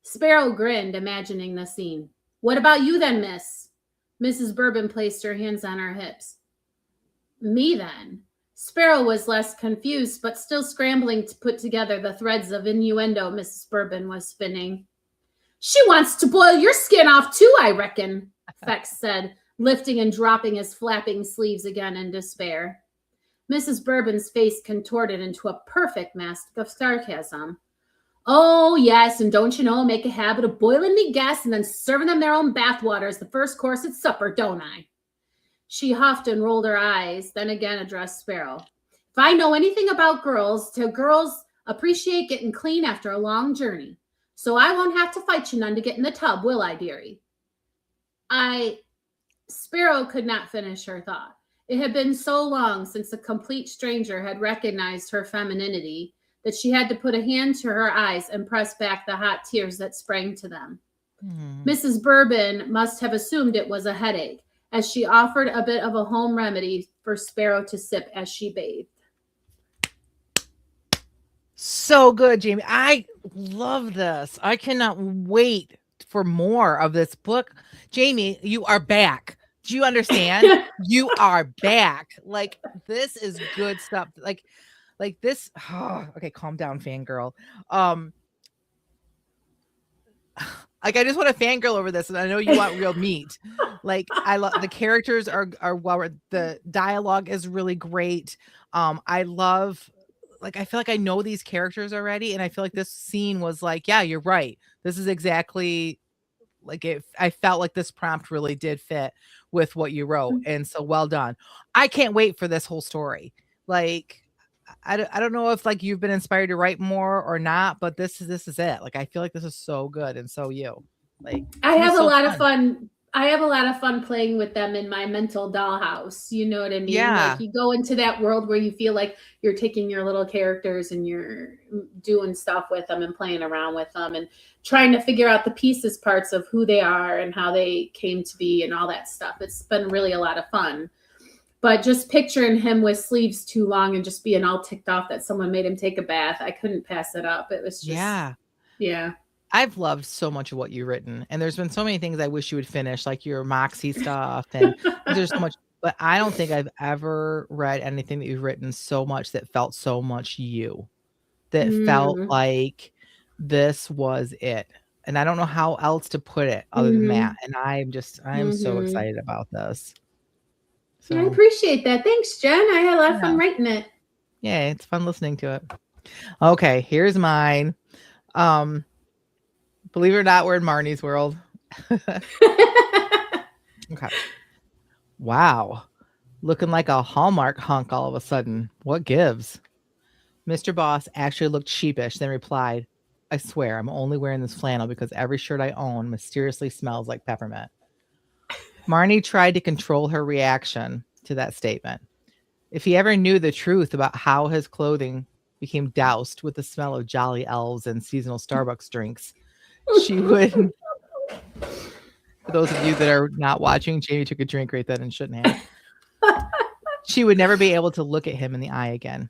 Sparrow grinned, imagining the scene. What about you then, miss? Mrs. Bourbon placed her hands on her hips. Me then? Sparrow was less confused, but still scrambling to put together the threads of innuendo Mrs. Bourbon was spinning. She wants to boil your skin off too, I reckon, Feck said, lifting and dropping his flapping sleeves again in despair. Mrs. Bourbon's face contorted into a perfect mask of sarcasm. Oh, yes, and don't you know, make a habit of boiling me guests and then serving them their own bathwater as the first course at supper, don't I? She huffed and rolled her eyes, then again addressed Sparrow. If I know anything about girls, girls appreciate getting clean after a long journey. So I won't have to fight you none to get in the tub, will I, dearie? Sparrow could not finish her thought. It had been so long since a complete stranger had recognized her femininity that she had to put a hand to her eyes and press back the hot tears that sprang to them. Mrs. Bourbon must have assumed it was a headache, as she offered a bit of a home remedy for Sparrow to sip as she bathed. So good, Jamie. I love this. I cannot wait for more of this book. Jamie, you are back. Do you understand? You are back. Like, this is good stuff. Like this. Oh, okay, calm down, fangirl. Like, I just want to fangirl over this, and I know you want real meat. Like, I love the characters are well. The dialogue is really great. I love. Like, I feel like I know these characters already, and I feel like this scene was like, yeah, you're right. This is exactly like it. I felt like this prompt really did fit with what you wrote, and so well done. I can't wait for this whole story. Like, I don't know if like you've been inspired to write more or not, but this is it. Like, I feel like this is so good, and so you. Like, I have a lot of fun. I have a lot of fun playing with them in my mental dollhouse. You know what I mean? Yeah. Like, you go into that world where you feel like you're taking your little characters and you're doing stuff with them and playing around with them and trying to figure out the pieces parts of who they are and how they came to be and all that stuff. It's been really a lot of fun. But just picturing him with sleeves too long and just being all ticked off that someone made him take a bath, I couldn't pass it up. It was just, yeah. I've loved so much of what you've written, and there's been so many things I wish you would finish, like your Moxie stuff, and there's so much, but I don't think I've ever read anything that you've written so much that felt so much you, that felt like this was it. And I don't know how else to put it other than that. And I'm so excited about this. So, I appreciate that. Thanks, Jen. I had a lot of fun writing it. Yeah, it's fun listening to it. Okay, here's mine. Um, believe it or not, we're in Marnie's world. Okay. Wow. Looking like a Hallmark hunk all of a sudden. What gives? Mr. Boss actually looked sheepish, then replied, I swear I'm only wearing this flannel because every shirt I own mysteriously smells like peppermint. Marnie tried to control her reaction to that statement. If he ever knew the truth about how his clothing became doused with the smell of jolly elves and seasonal Starbucks drinks, she would. For those of you that are not watching, Jamie took a drink right then and shouldn't have. She would never be able to look at him in the eye again.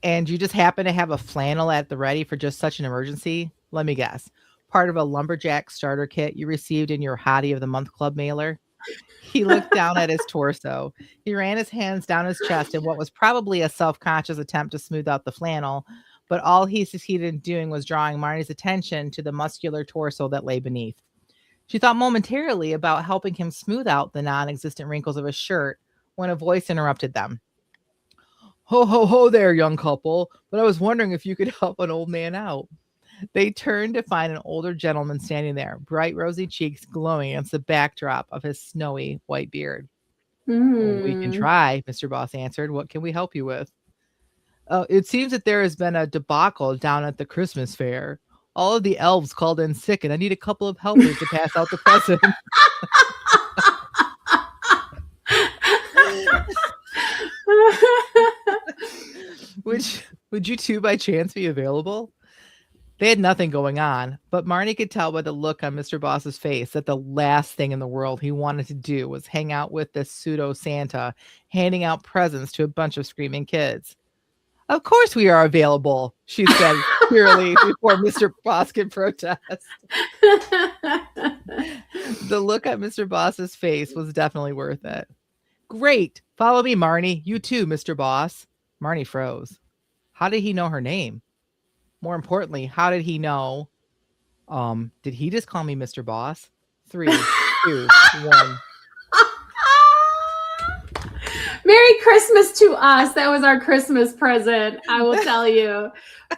And you just happen to have a flannel at the ready for just such an emergency? Let me guess. Part of a Lumberjack starter kit you received in your Hottie of the Month Club mailer? He looked down at his torso. He ran his hands down his chest in what was probably a self-conscious attempt to smooth out the flannel, but all he succeeded in doing was drawing Marnie's attention to the muscular torso that lay beneath. She thought momentarily about helping him smooth out the non-existent wrinkles of his shirt when a voice interrupted them. Ho, ho, ho there, young couple, but I was wondering if you could help an old man out. They turned to find an older gentleman standing there, bright rosy cheeks glowing against the backdrop of his snowy white beard. We can try, Mr. Boss answered. What can we help you with? It seems that there has been a debacle down at the Christmas fair. All of the elves called in sick, and I need a couple of helpers to pass out the presents. Would you two by chance be available? They had nothing going on, but Marnie could tell by the look on Mr. Boss's face that the last thing in the world he wanted to do was hang out with this pseudo Santa, handing out presents to a bunch of screaming kids. Of course we are available, she said cheerily before Mr. Boss could protest. The look at Mr. Boss's face was definitely worth it. Great. Follow me, Marnie. You too, Mr. Boss. Marnie froze. How did he know her name? More importantly, how did he know? Did he just call me Mr. Boss? 3, 2, 1. Merry Christmas to us. That was our Christmas present, I will tell you.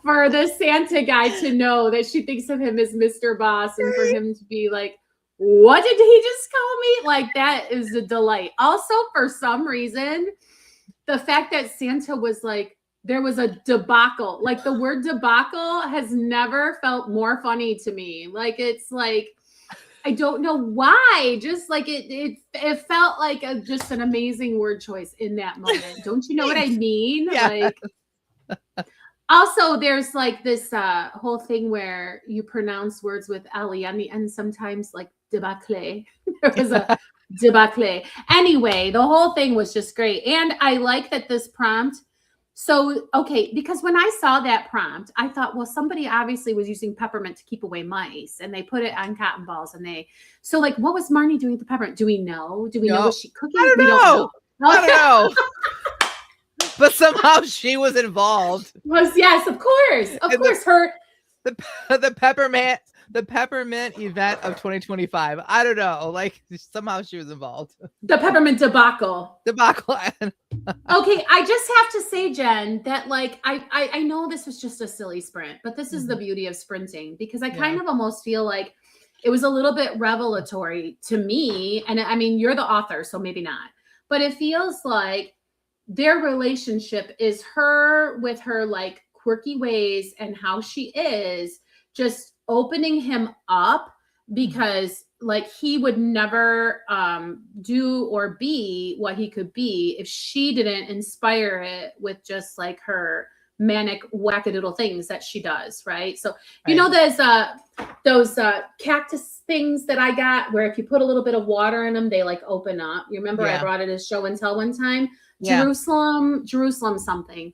For the Santa guy to know that she thinks of him as Mr. Boss and for him to be like, what did he just call me? Like, that is a delight. Also, for some reason, the fact that Santa was like, there was a debacle. Like, the word debacle has never felt more funny to me. Like, it's like, I don't know why. Just like it felt like just an amazing word choice in that moment. Don't you know what I mean? Yeah. Like, also, there's like this whole thing where you pronounce words with L-E on the end sometimes, like debacle. There was a debacle. Anyway, the whole thing was just great. And I like that this prompt. So, okay, because when I saw that prompt, I thought, well, somebody obviously was using peppermint to keep away mice and they put it on cotton balls so like, what was Marnie doing with the peppermint? Do we know? Do we know? Was she cooking? I don't know. I don't know. But somehow she was involved. Yes, of course. Of course, the peppermint event of 2025. I don't know. Like, somehow she was involved. The peppermint debacle. Okay, I just have to say, Jen, that like I know this was just a silly sprint, but this is the beauty of sprinting, because I kind of almost feel like it was a little bit revelatory to me. And I mean, you're the author, so maybe not. But it feels like their relationship is her with her like quirky ways and how she is, just opening him up, because like he would never do or be what he could be if she didn't inspire it with just like her manic wackadoodle things that she does, right? So you know those cactus things that I got where if you put a little bit of water in them, they like open up. You remember I brought it as show and tell one time? Jerusalem something.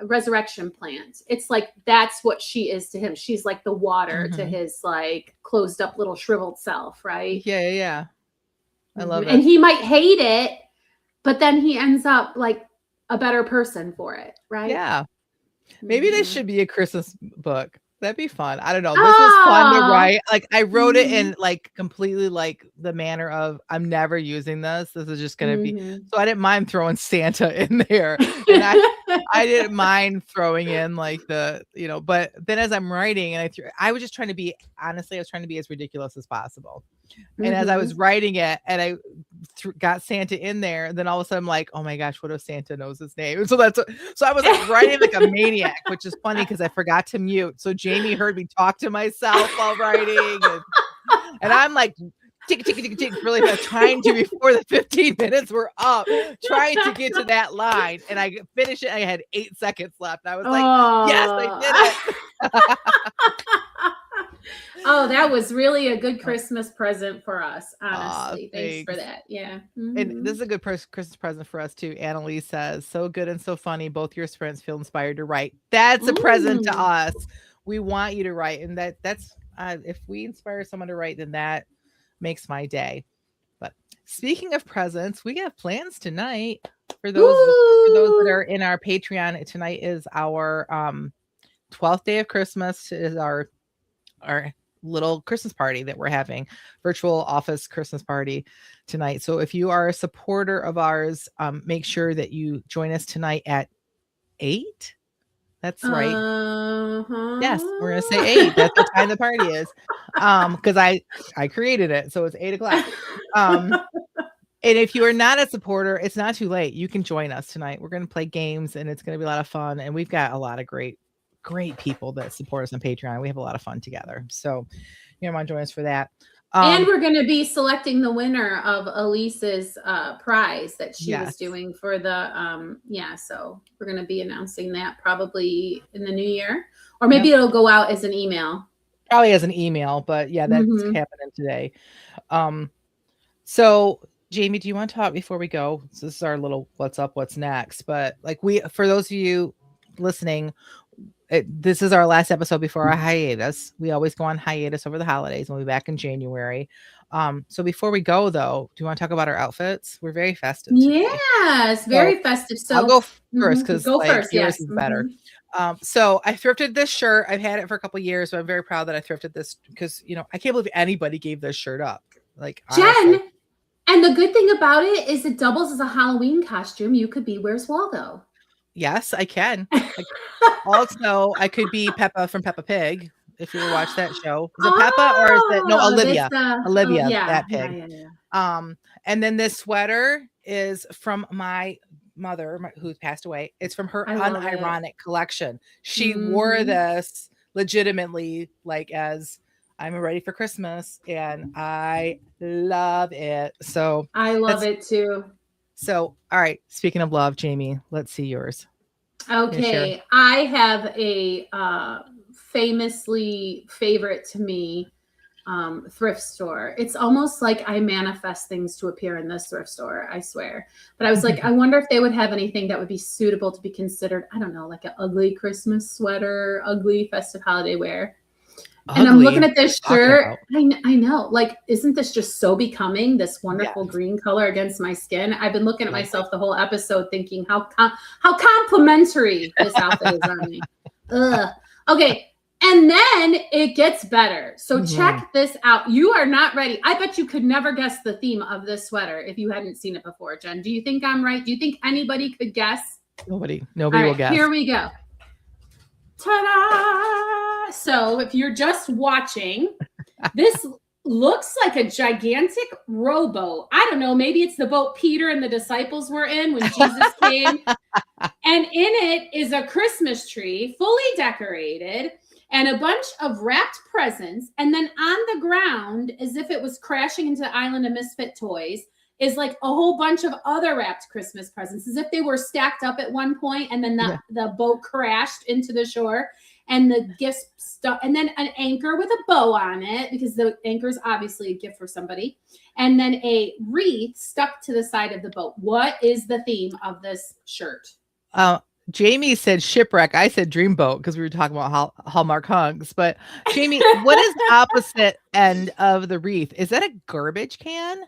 Resurrection plant. It's like that's what she is to him. She's like the water to his like closed up little shriveled self, right? Yeah. I love it. And he might hate it, but then he ends up like a better person for it, right? Yeah. Maybe this should be a Christmas book. That'd be fun. I don't know. This was fun to write. Like, I wrote it in like completely like the manner of I'm never using this. This is just gonna be. So I didn't mind throwing Santa in there. And I didn't mind throwing in like but then as I'm writing and I was just trying to be, honestly, I was trying to be as ridiculous as possible. And as I was writing it and I got Santa in there, then all of a sudden I'm like, oh my gosh, what if Santa knows his name? And so I was like writing like a maniac, which is funny because I forgot to mute. So Jamie heard me talk to myself while writing. And I'm like, tick, tick, tick, tick, really fast, trying to, before the 15 minutes were up, trying to get to that line. And I finished it. I had 8 seconds left. I was like, yes, I did it. Oh, that was really a good Christmas present for us. Honestly, thanks for that. Yeah. And this is a good Christmas present for us too. Annalise says, so good and so funny. Both your sprints feel inspired to write. That's a present to us. We want you to write. And that's if we inspire someone to write, then that makes my day. But speaking of presents, we have plans tonight for those that are in our Patreon. Tonight is our 12th day of Christmas. It is our little Christmas party that we're having, virtual office Christmas party tonight. So if you are a supporter of ours, make sure that you join us tonight at 8. That's right. Yes, we're gonna say 8. That's the time the party is. Because I created it, so it's 8 o'clock. And if you are not a supporter, it's not too late. You can join us tonight. We're gonna play games, and it's gonna be a lot of fun. And we've got a lot of great people that support us on Patreon. We have a lot of fun together. So you want to join us for that. And we're going to be selecting the winner of Elise's prize that she was doing for the so we're going to be announcing that probably in the new year, or maybe it'll go out as an email. Probably as an email, but yeah, that's happening today. So Jamie, do you want to talk before we go? So this is our little what's up, what's next. But like for those of you listening, this is our last episode before our hiatus. We always go on hiatus over the holidays. We'll be back in January. So before we go, though, do you want to talk about our outfits? We're very festive today. Yes, very festive. So I'll go first because yours yes. is better. So I thrifted this shirt. I've had it for a couple of years, so I'm very proud that I thrifted this because I can't believe anybody gave this shirt up. Like Jen. Honestly. And the good thing about it is it doubles as a Halloween costume. You could be Where's Waldo? Yes, I can. Also, I could be Peppa from Peppa Pig. If you ever watch that show, is it Peppa or is it Olivia? Olivia, that pig. Yeah. And then this sweater is from my mother, who passed away. It's from her unironic collection. She wore this legitimately, like as I'm ready for Christmas, and I love it. So I love it too. So, all right. Speaking of love, Jamie, let's see yours. Okay. I have a famously favorite to me thrift store. It's almost like I manifest things to appear in this thrift store, I swear. But I was like, I wonder if they would have anything that would be suitable to be considered, I don't know, like an ugly Christmas sweater, ugly festive holiday wear. And I'm looking at this shirt. I know. Like, isn't this just so becoming, this wonderful green color against my skin? I've been looking at myself the whole episode thinking how complimentary this outfit is on me. Ugh. Okay. And then it gets better. So check this out. You are not ready. I bet you could never guess the theme of this sweater if you hadn't seen it before, Jen. Do you think I'm right? Do you think anybody could guess? Nobody will guess. Here we go. Ta-da! So if you're just watching, this looks like a gigantic rowboat. I don't know. Maybe it's the boat Peter and the disciples were in when Jesus came. And in it is a Christmas tree, fully decorated, and a bunch of wrapped presents. And then on the ground, as if it was crashing into the island of misfit toys, is like a whole bunch of other wrapped Christmas presents, as if they were stacked up at one point, and then the boat crashed into the shore, and the gifts stuck, and then an anchor with a bow on it, because the anchor is obviously a gift for somebody, and then a wreath stuck to the side of the boat. What is the theme of this shirt? Jamie said shipwreck. I said dreamboat because we were talking about Hallmark hunks. But Jamie, what is the opposite end of the wreath? Is that a garbage can?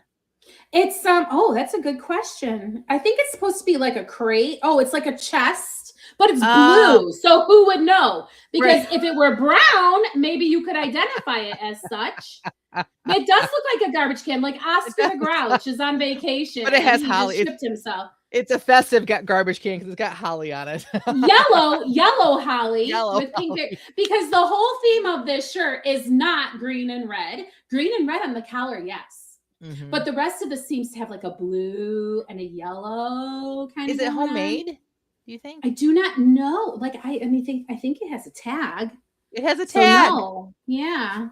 It's that's a good question. I think it's supposed to be like a crate. Oh, it's like a chest, but it's blue. So who would know? Because if it were brown, maybe you could identify it as such. It does look like a garbage can, like Oscar the Grouch is on vacation. But it has Holly. He shipped himself. It's a festive garbage can because it's got holly on it. Yellow holly Yellow with pink holly. because the whole theme of this shirt is not green and red. Green and red on the collar, yes. Mhm. But the rest of it seems to have like a blue and a yellow kind of. Is it homemade? Do you think? I do not know. Like I think it has a tag. It has a So tag. no. Yeah.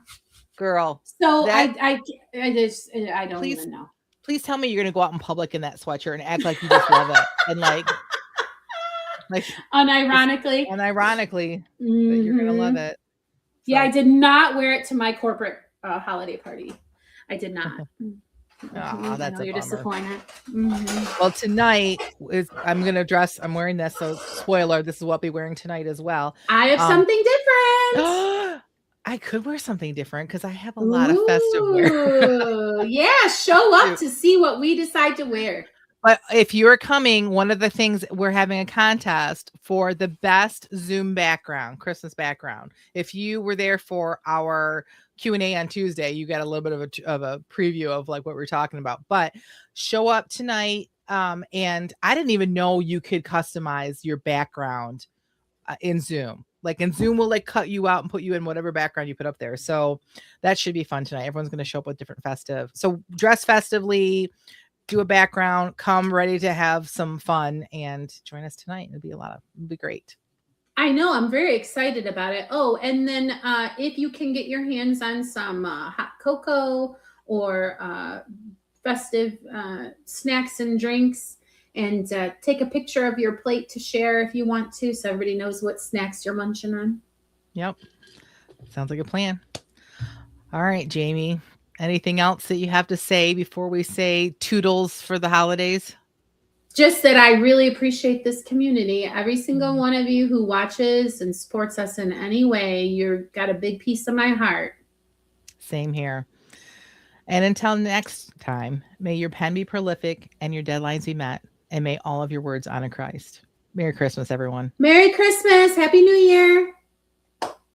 Girl. So that- I don't Please- even know. Please tell me you're gonna go out in public in that sweatshirt and act like you just love it. And like Unironically. that you're gonna love it. Yeah, I did not wear it to my corporate holiday party. I did not. Oh, that's a you're bummer. disappointed. Well, tonight I'm gonna dress. I'm wearing this. So spoiler, this is what I'll be wearing tonight as well. I have something different. I could wear something different because I have a lot of festive wear. Yeah, show up to see what we decide to wear. But if you're coming, one of the things we're having a contest for the best Zoom background, Christmas background. If you were there for our Q&A on Tuesday, you got a little bit of a preview of like what we're talking about. But show up tonight, and I didn't even know you could customize your background in Zoom. Like, and Zoom will like cut you out and put you in whatever background you put up there. So that should be fun tonight. Everyone's going to show up with different festive. So dress festively, do a background, come ready to have some fun, and join us tonight. It'll be great. I know. I'm very excited about it. Oh, and then if you can get your hands on some hot cocoa or festive snacks and drinks, and take a picture of your plate to share if you want to, so everybody knows what snacks you're munching on. Yep. Sounds like a plan. All right, Jamie. Anything else that you have to say before we say toodles for the holidays? Just that I really appreciate this community. Every single one of you who watches and supports us in any way, you've got a big piece of my heart. Same here. And until next time, may your pen be prolific and your deadlines be met. And may all of your words honor Christ. Merry Christmas, everyone. Merry Christmas. Happy New Year.